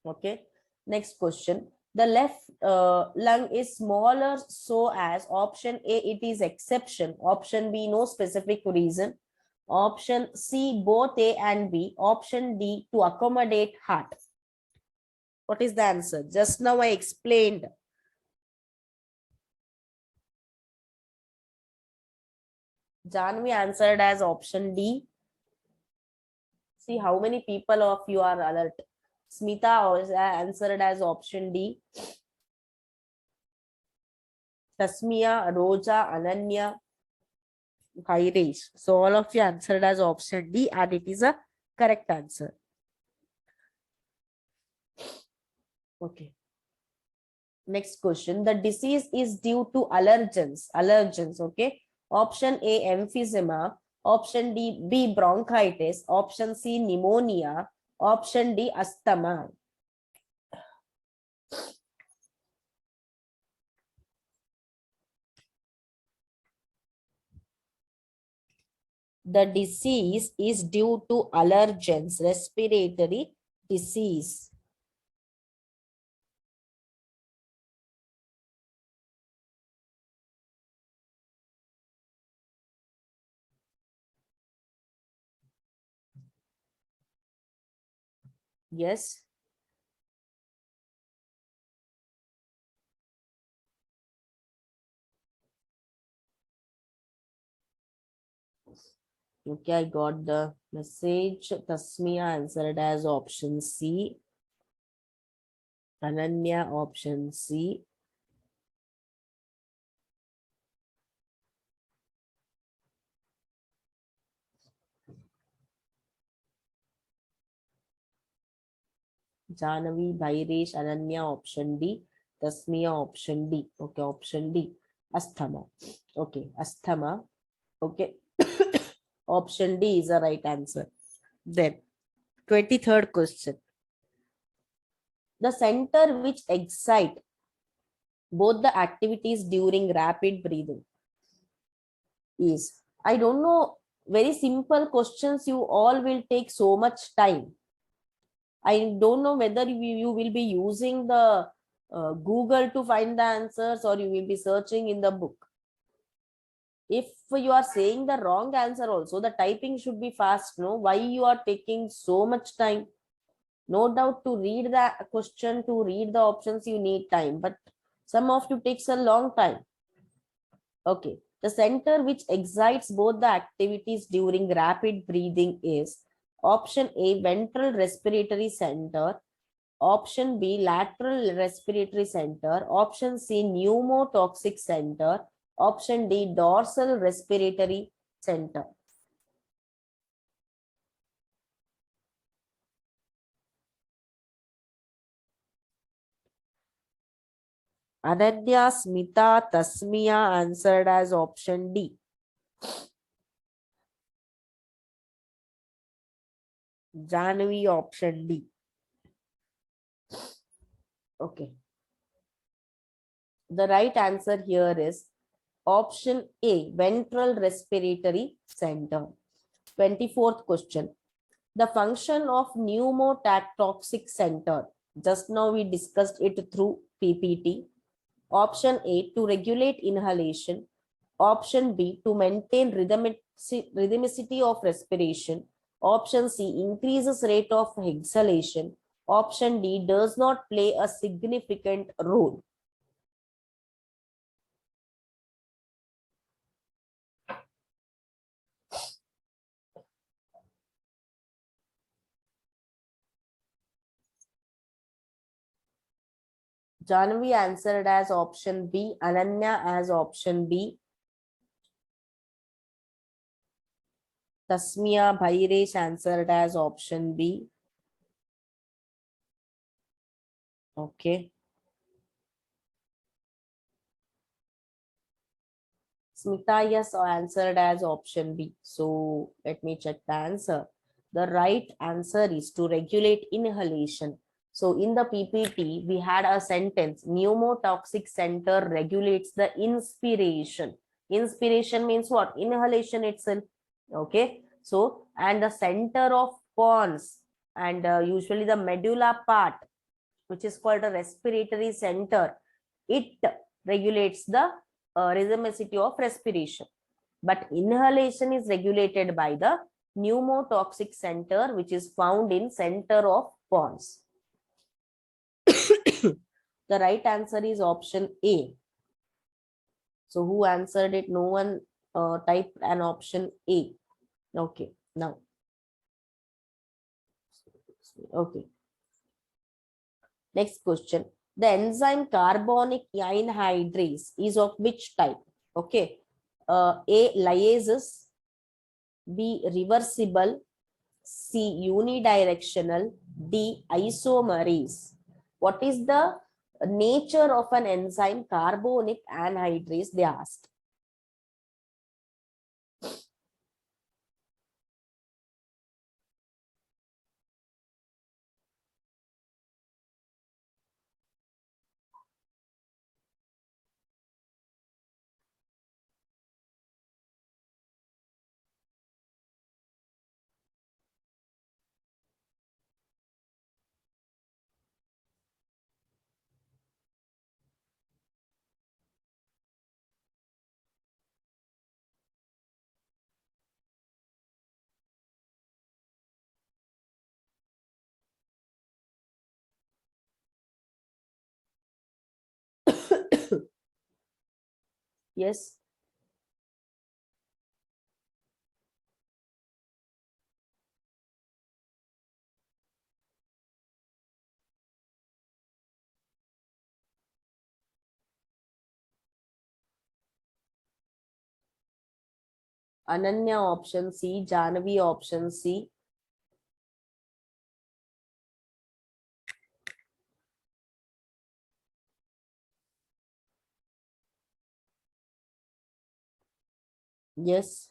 Okay. Next question. The left lung is smaller so as option A, it is exception. Option B, no specific reason. Option C, both A and B. Option D, to accommodate heart. What is the answer? Just now I explained. Janvi answered as option D. See how many people of you are alert. Smita answered as option D. Tasmia, Roja, Ananya, Kairesh. So all of you answered as option D and it is a correct answer. Okay. Next question. The disease is due to allergens. Allergens, okay. Option A, emphysema. Option B, bronchitis. Option C, pneumonia. Option D, asthma. The disease is due to allergens, respiratory disease. Yes. Okay, I got the message. Tasmia answered as option C. Ananya option C. Janavi, Bhairesh, Ananya option D. Tasmia option D. Okay, option D. Asthma. Okay, asthma. Okay. Option D is the right answer. Then, 23rd question. The center which excite both the activities during rapid breathing is, I don't know, very simple questions, you all will take so much time. I don't know whether you will be using the Google to find the answers or you will be searching in the book. If you are saying the wrong answer also, the typing should be fast, no? Why you are taking so much time? No doubt to read the question, to read the options, you need time, but some of you takes a long time. Okay. The center which excites both the activities during rapid breathing is option A, ventral respiratory center. Option B, lateral respiratory center. Option C, pneumotoxic center. Option D, dorsal respiratory center. Ananya, Smita, Tasmia answered as option D. Janvi option D. Okay. The right answer here is option A, ventral respiratory center. 24th question. The function of pneumotoxic center. Just now we discussed it through PPT. Option A, to regulate inhalation. Option B, to maintain rhythmicity of respiration. Option C, increases rate of exhalation. Option D, does not play a significant role. Janvi answered as option B. Ananya as option B. Tasmia, Bhairesh answered as option B. Okay. Smita, yes, answered as option B. So let me check the answer. The right answer is to regulate inhalation. So in the PPT, we had a sentence, pneumotoxic center regulates the inspiration. Inspiration means what? Inhalation itself. Okay. So, and the center of pons and usually the medulla part, which is called a respiratory center, it regulates the rhythmicity of respiration. But inhalation is regulated by the pneumotoxic center, which is found in center of pons. the right answer is option A. So who answered it? No one typed an option A. Okay, now. Okay. Next question. The enzyme carbonic anhydrase is of which type? Okay. A. Lyases. B. Reversible. C. Unidirectional. D. Isomerase. What is the nature of an enzyme carbonic anhydrase? They asked. Yes. Ananya option C. Janavi option C. Yes.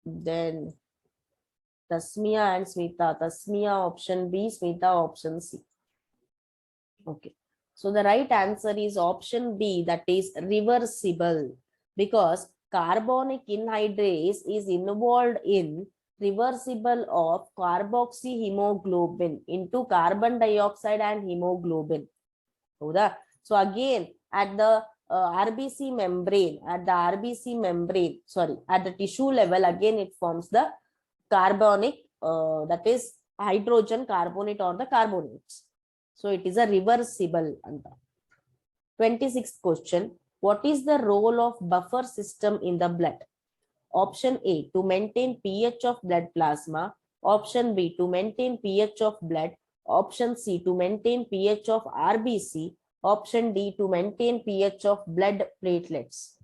Then Tasmia and Smita. Tasmia option B. Smita option C. Okay. So the right answer is option B, that is reversible, because carbonic anhydrase is involved in reversible of carboxyhemoglobin into carbon dioxide and hemoglobin. So again, at the RBC membrane, at the tissue level, again it forms the carbonic, that is hydrogen carbonate or the carbonates. So it is a reversible. 26th question. What is the role of buffer system in the blood? Option A, to maintain pH of blood plasma. Option B, to maintain pH of blood. Option C, to maintain pH of RBC. Option D, to maintain pH of blood platelets.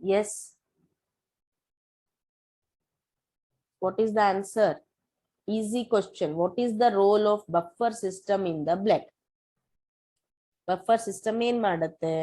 Yes. What is the answer? Easy question. What is the role of buffer system in the blood? Buffer system ಏನ್ ಮಾಡುತ್ತೆ?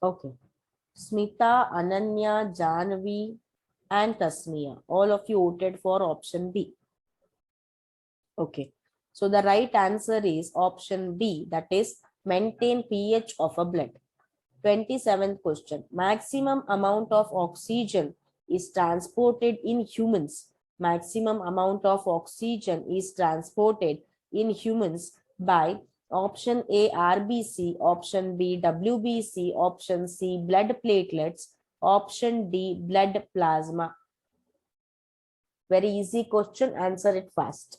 Okay. Smita, Ananya, Janvi, and Tasmia. All of you voted for option B. Okay. So the right answer is option B, that is maintain pH of a blood. 27th question. Maximum amount of oxygen is transported in humans. Maximum amount of oxygen is transported in humans by option A, RBC, option B, WBC, option C, blood platelets, Option D, blood plasma. Very easy question, answer it fast.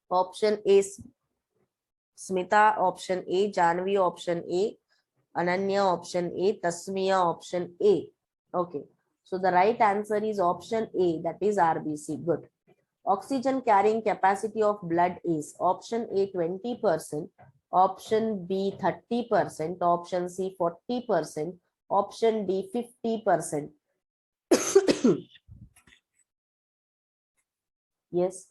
Option A, Smita. Option A, Janvi. Option A, Ananya. Option A, Tasmiya. Option A. Okay. So the right answer is option A, that is RBC. Good. Oxygen carrying capacity of blood is option A 20%, option B 30%, option C 40%, option D 50%. Yes.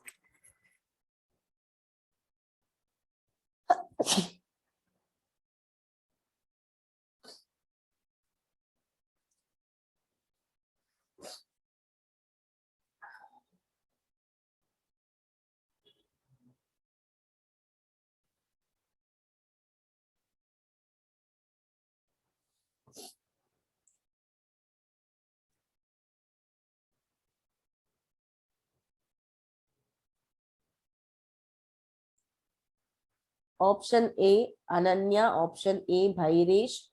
Option A, Ananya. Option A, Bhairesh.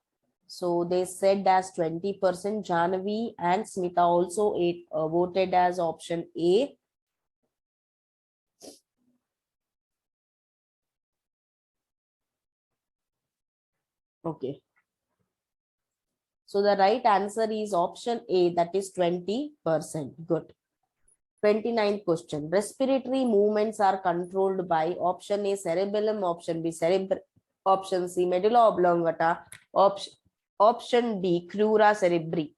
So they said as 20%. Janvi and Smita also voted as option A. Okay. So the right answer is option A, that is 20%. Good. 29th question. Respiratory movements are controlled by option A, cerebellum, option B, option C, medulla oblongata, option D, crura cerebri.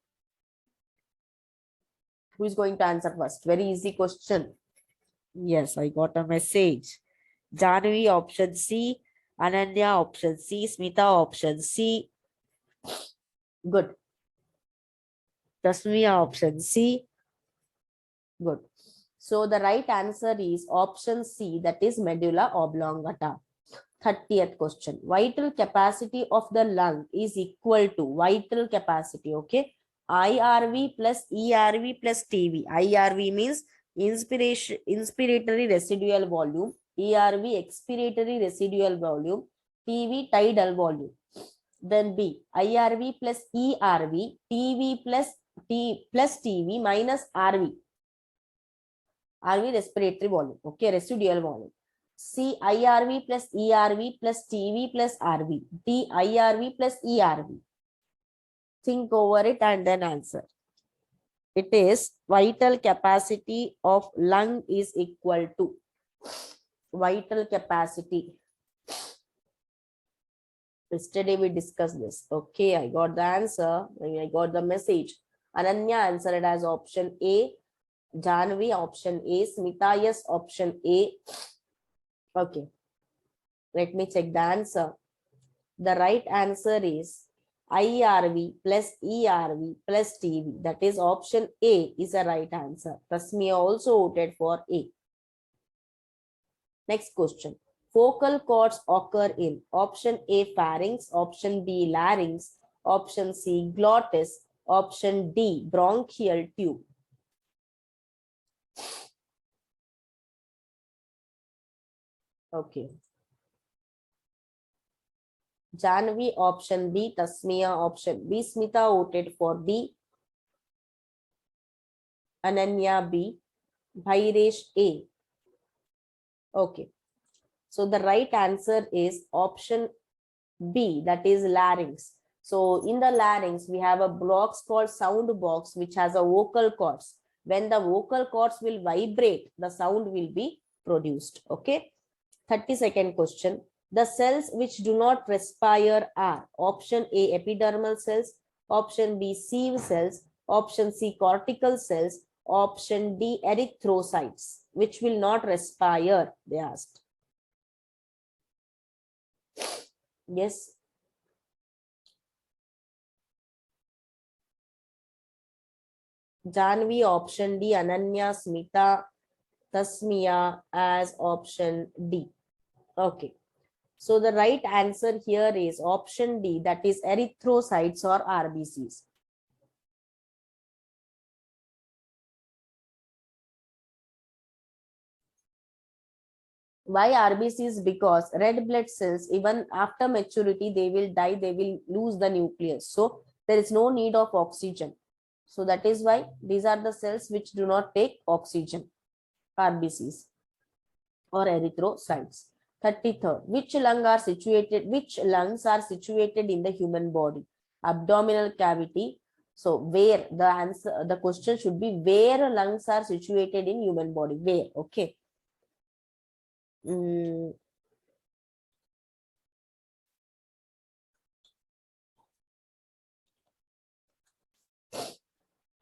Who is going to answer first? Very easy question. Yes, I got a message. Janvi, option C, Ananya, option C, Smita, option C. Good. Tasmiya, option C. Good. So the right answer is option C, that is medulla oblongata. 30th question. Vital capacity of the lung is equal to vital capacity. Okay. IRV plus ERV plus TV. IRV means inspiratory residual volume. ERV expiratory residual volume. TV tidal volume. Then B, IRV plus ERV, TV plus TV minus RV. RV respiratory volume. Okay, residual volume. C, IRV plus ERV plus TV plus RV. D, IRV plus ERV. Think over it and then answer. It is vital capacity of lung is equal to vital capacity. Yesterday we discussed this. Okay, I got the answer. I got the message. Ananya answered as option A. Janvi, option A. Smita, yes, option A. Okay. Let me check the answer. The right answer is IRV plus ERV plus TV. That is option A is the right answer. Tasmiya also voted for A. Next question. Focal cords occur in option A, pharynx, option B, larynx, option C, glottis, option D, bronchial tube. Okay. Janvi, option B, Tasmiya, option B, Smita voted for B, Ananya B, Bhairesh A. Okay. So the right answer is option B, that is larynx. So in the larynx, we have a box called sound box, which has a vocal cords. When the vocal cords will vibrate, the sound will be produced. Okay. 32nd question. The cells which do not respire are option A, epidermal cells, option B, sieve cells, option C, cortical cells, option D, erythrocytes. Which will not respire, they asked. Yes. Janvi, option D, Ananya, Smita, Tasmiya as option D. Okay. So the right answer here is option D, that is erythrocytes or RBCs. Why RBCs? Because red blood cells, even after maturity, they will die, they will lose the nucleus. So there is no need of oxygen. So that is why these are the cells which do not take oxygen, RBCs or erythrocytes. 33rd, which lungs are situated in the human body? Abdominal cavity. So where, the answer, the question should be where lungs are situated in human body. Where? Okay.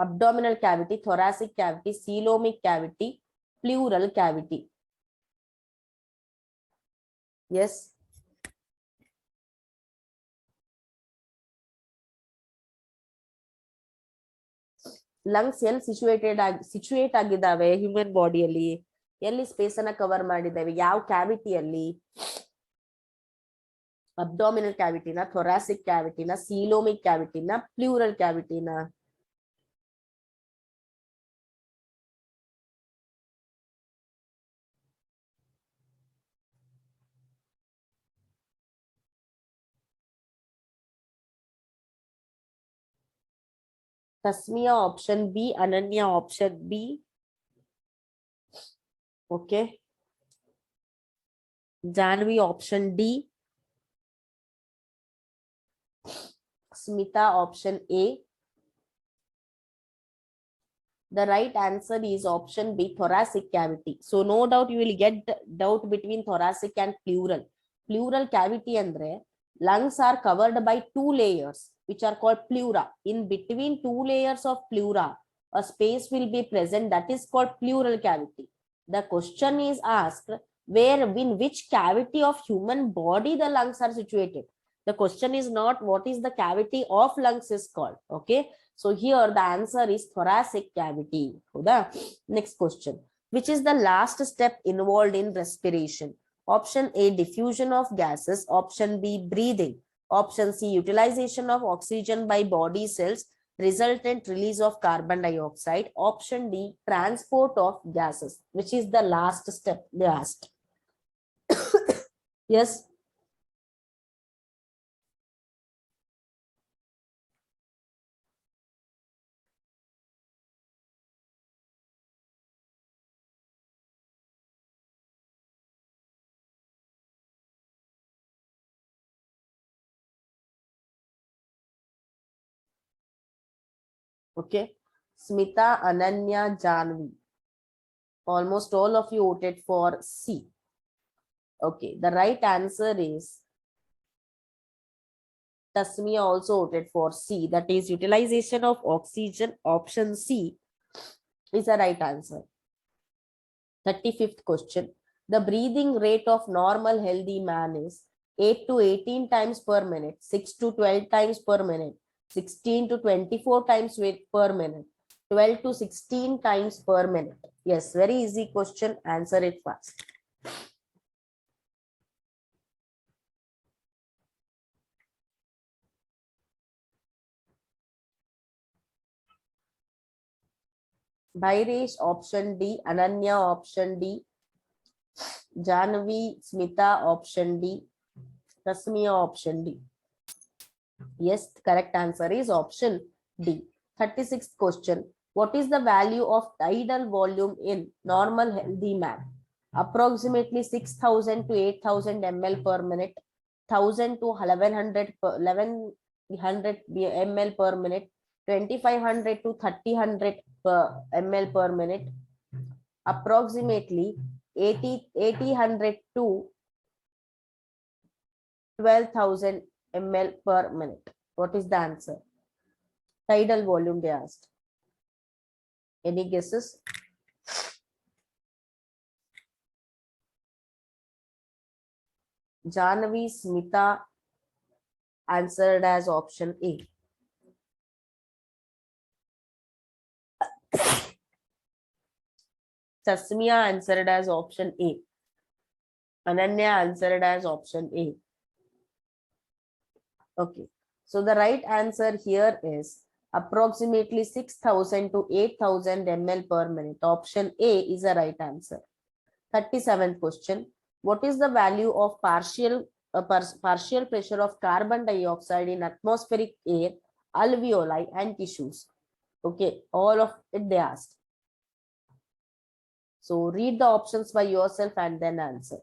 Abdominal cavity, thoracic cavity, coelomic cavity, pleural cavity. Yes. Lungs ಎಲ್ಲಿ situate ಆಗಿದ್ದಾವೆ human ಬಾಡಿಯಲ್ಲಿ, ಎಲ್ಲಿ space ಅನ್ನ cover ಮಾಡಿದ್ದಾವೆ, ಯಾವ ಕ್ಯಾವಿಟಿಯಲ್ಲಿ? Abdominal ಕ್ಯಾವಿಟಿನ, thoracic ಕ್ಯಾವಿಟಿನ, ಸೀಲೋಮಿಕ್ ಕ್ಯಾವಿಟಿನ, ಪ್ಲೂರಲ್ ಕ್ಯಾವಿಟಿನ? Tasmiya option B, Ananya option B. Okay, Janhvi option D, Smita option A. The right answer is option B, thoracic cavity. So no doubt you will get doubt between thoracic and pleural. Pleural cavity andre lungs are covered by two layers which are called pleura. In between two layers of pleura, a space will be present that is called pleural cavity. The question is asked where, in which cavity of human body the lungs are situated. The question is not what is the cavity of lungs is called. Okay, so here the answer is thoracic cavity. Next question, which is the last step involved in respiration? Option A, diffusion of gases. Option B, breathing. Option C, utilization of oxygen by body cells, resultant release of carbon dioxide. Option D, transport of gases. Which is the last step they asked? Yes. Okay, Smita, Ananya, Janvi. Almost all of you voted for C. Okay, the right answer is Tasmia also voted for C. That is utilization of oxygen. Option C is the right answer. 35th question. The breathing rate of normal healthy man is 8 to 18 times per minute, 6 to 12 times per minute, 16 to 24 times per minute, 12 to 16 times per minute. Yes, very easy question. Answer it fast. Bhairesh option D, Ananya option D, Janvi, Smita option D, Tasmia option D. Yes, correct answer is option D. 36th question. What is the value of tidal volume in normal healthy man? Approximately 6,000 to 8,000 ml per minute, 1,000 to 1,100 ml per minute, 2,500 to 3,000 ml per minute, approximately 8,000 to 12,000 ml per minute. What is the answer? Tidal volume they asked. Any guesses? Janvi, Smita answered as option A. Tasmia answered as option A. Ananya answered as option A. Okay. So the right answer here is approximately 6,000 to 8,000 ml per minute. Option A is the right answer. 37th question. What is the value of partial pressure of carbon dioxide in atmospheric air, alveoli, and tissues? Okay, all of it they asked. So read the options by yourself and then answer.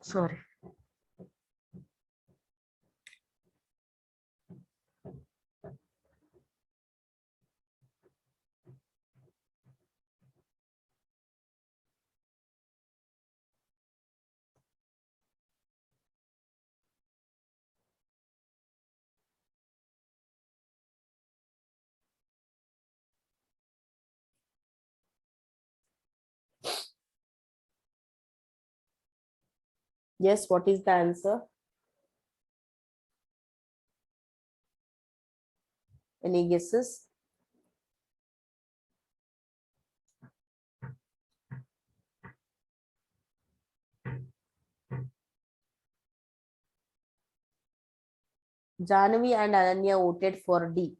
Sorry. Yes, what is the answer? Any guesses? Janavi and Ananya voted for D.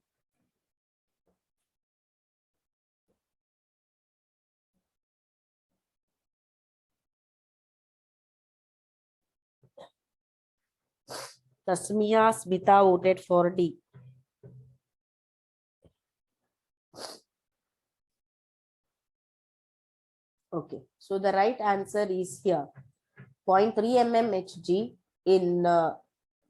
Tasmiya Smita voted for D. Okay, so the right answer is here. 0.3 mmHg in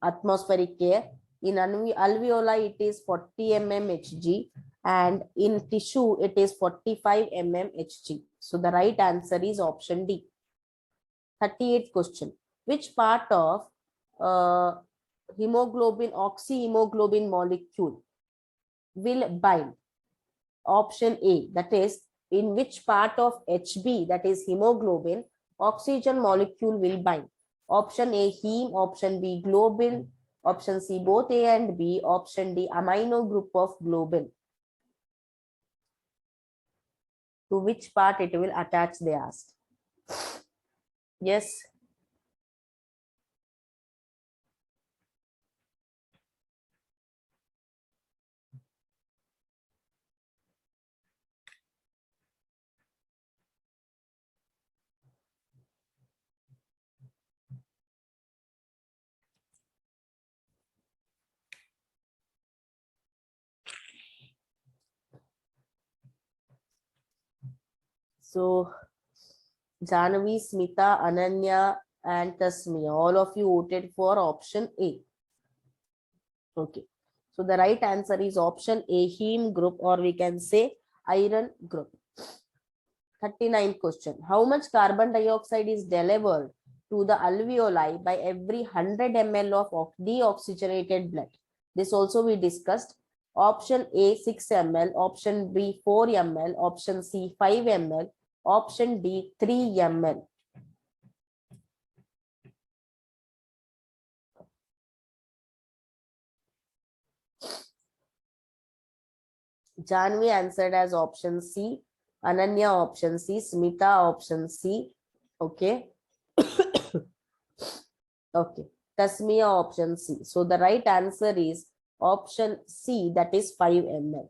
atmospheric air. In alveoli, it is 40 mmHg, and in tissue, it is 45 mmHg. So the right answer is option D. 38th question. Which part of hemoglobin, oxyhemoglobin molecule will bind? Option A, that is, in which part of HB, that is hemoglobin, oxygen molecule will bind? Option A, heme. Option B, globin. Option C, both A and B. Option D, amino group of globin. To which part it will attach, they asked. Yes. So Janavi, Smita, Ananya, and Tasmiya, all of you voted for option A. Okay. So the right answer is option A, heme group, or we can say iron group. 39th question. How much carbon dioxide is delivered to the alveoli by every 100 ml of deoxygenated blood? This also we discussed. Option A, 6 ml. Option B, 4 ml. Option C, 5 ml. Option D, 3 ml. Janvi answered as option C. Ananya option C. Smita option C. Okay. Okay. Tasmiya option C. So the right answer is option C, that is 5 ml.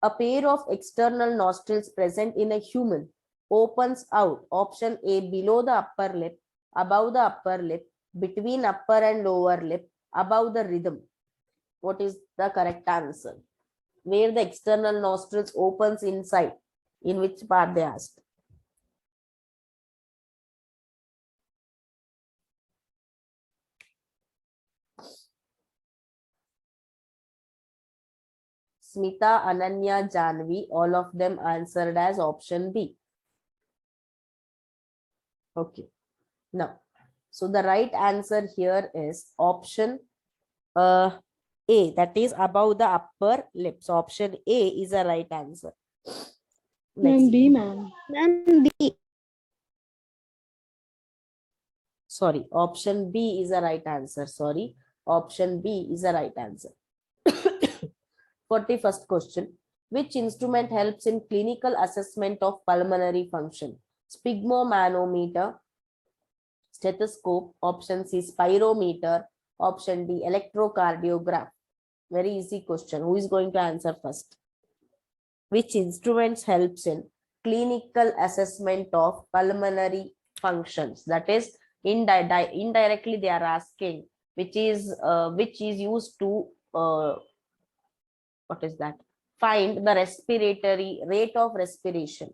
A pair of external nostrils present in a human opens out. Option A, below the upper lip, above the upper lip, between upper and lower lip, above the rhythm. What is the correct answer? Where the external nostrils opens inside, in which part they asked? Smita, Ananya, Janvi, all of them answered as option B. Okay. Now, so the right answer here is option A, that is above the upper lips. Option A is the right answer. Ma'am, B, ma'am. Ma'am, B. Sorry, option B is the right answer. Sorry, option B is the right answer. 41st question. Which instrument helps in clinical assessment of pulmonary function? Sphygmomanometer, stethoscope, option C, spirometer, option D, electrocardiograph. Very easy question. Who is going to answer first? Which instruments helps in clinical assessment of pulmonary functions? That is, indirectly they are asking which is used to what is that? Find the respiratory rate of respiration.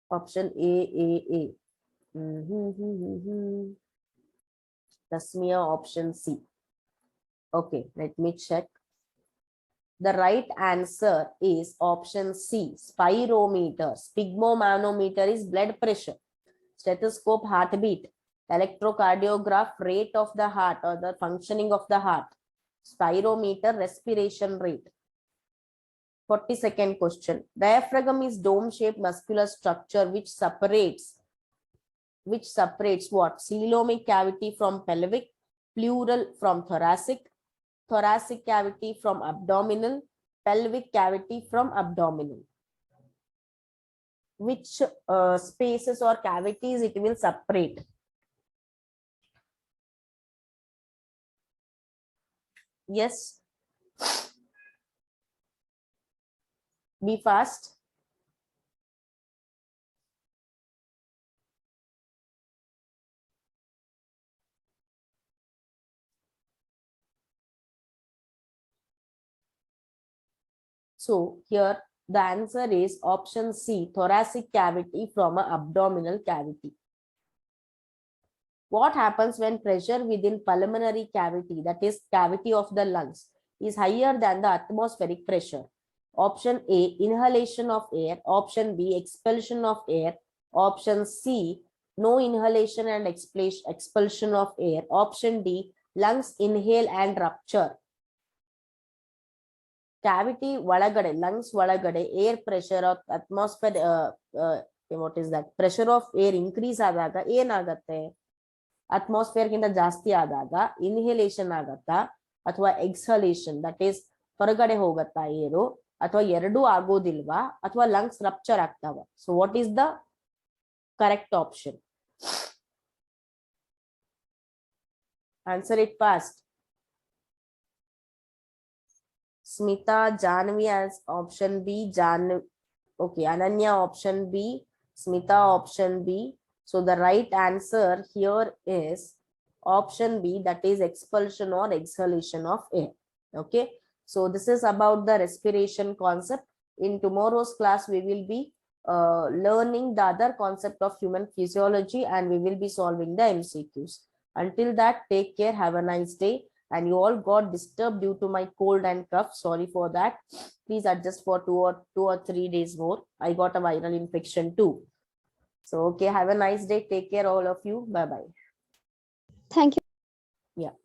Option A. Tasmia, option C. Okay, let me check. The right answer is option C, spirometer. Sphygmomanometer is blood pressure. Stethoscope, heartbeat. Electrocardiograph, rate of the heart or the functioning of the heart. Spirometer, respiration rate. 42nd question. Diaphragm is dome-shaped muscular structure which separates what? Coelomic cavity from pelvic, pleural from thoracic, thoracic cavity from abdominal, pelvic cavity from abdominal. Which spaces or cavities it will separate? Yes. Be fast. So here the answer is option C, thoracic cavity from an abdominal cavity. What happens when pressure within pulmonary cavity, that is cavity of the lungs, is higher than the atmospheric pressure? Option A, inhalation of air. Option B, expulsion of air. Option C, no inhalation and expulsion of air. Option D, lungs inhale and rupture. Cavity ಒಳಗಡೆ, lungs ಒಳಗಡೆ air pressure of atmosphere, what is that? Pressure of air increase ಆದಾಗ ಏನಾಗತ್ತೆ? Atmosphere ಗಿಂತ ಜಾಸ್ತಿ ಆದಾಗ inhalation ಆಗತ್ತಾ ಅಥವಾ ಎಕ್ಸಲೇಷನ್, that is ಹೊರಗಡೆ ಹೋಗತ್ತಾ ಏರು, ಅಥವಾ ಎರಡೂ ಆಗೋದಿಲ್ವಾ, ಅಥವಾ ಲಂಗ್ಸ್ ರಪ್ಚರ್ ಆಗ್ತಾವ? So what is the correct option? Answer it fast. Smita, Janvi as option B, okay, Ananya option B, Smita option B. So the right answer here is option B, that is expulsion or exhalation of air. Okay, so this is about the respiration concept. In tomorrow's class we will be learning the other concept of human physiology and we will be solving the MCQs. Until that, take care, have a nice day. And you all got disturbed due to my cold and cough. Sorry for that. Please adjust for 2 or 3 days more. I got a viral infection too. So, okay, have a nice day. Take care, all of you. Bye-bye. Thank you. Yeah.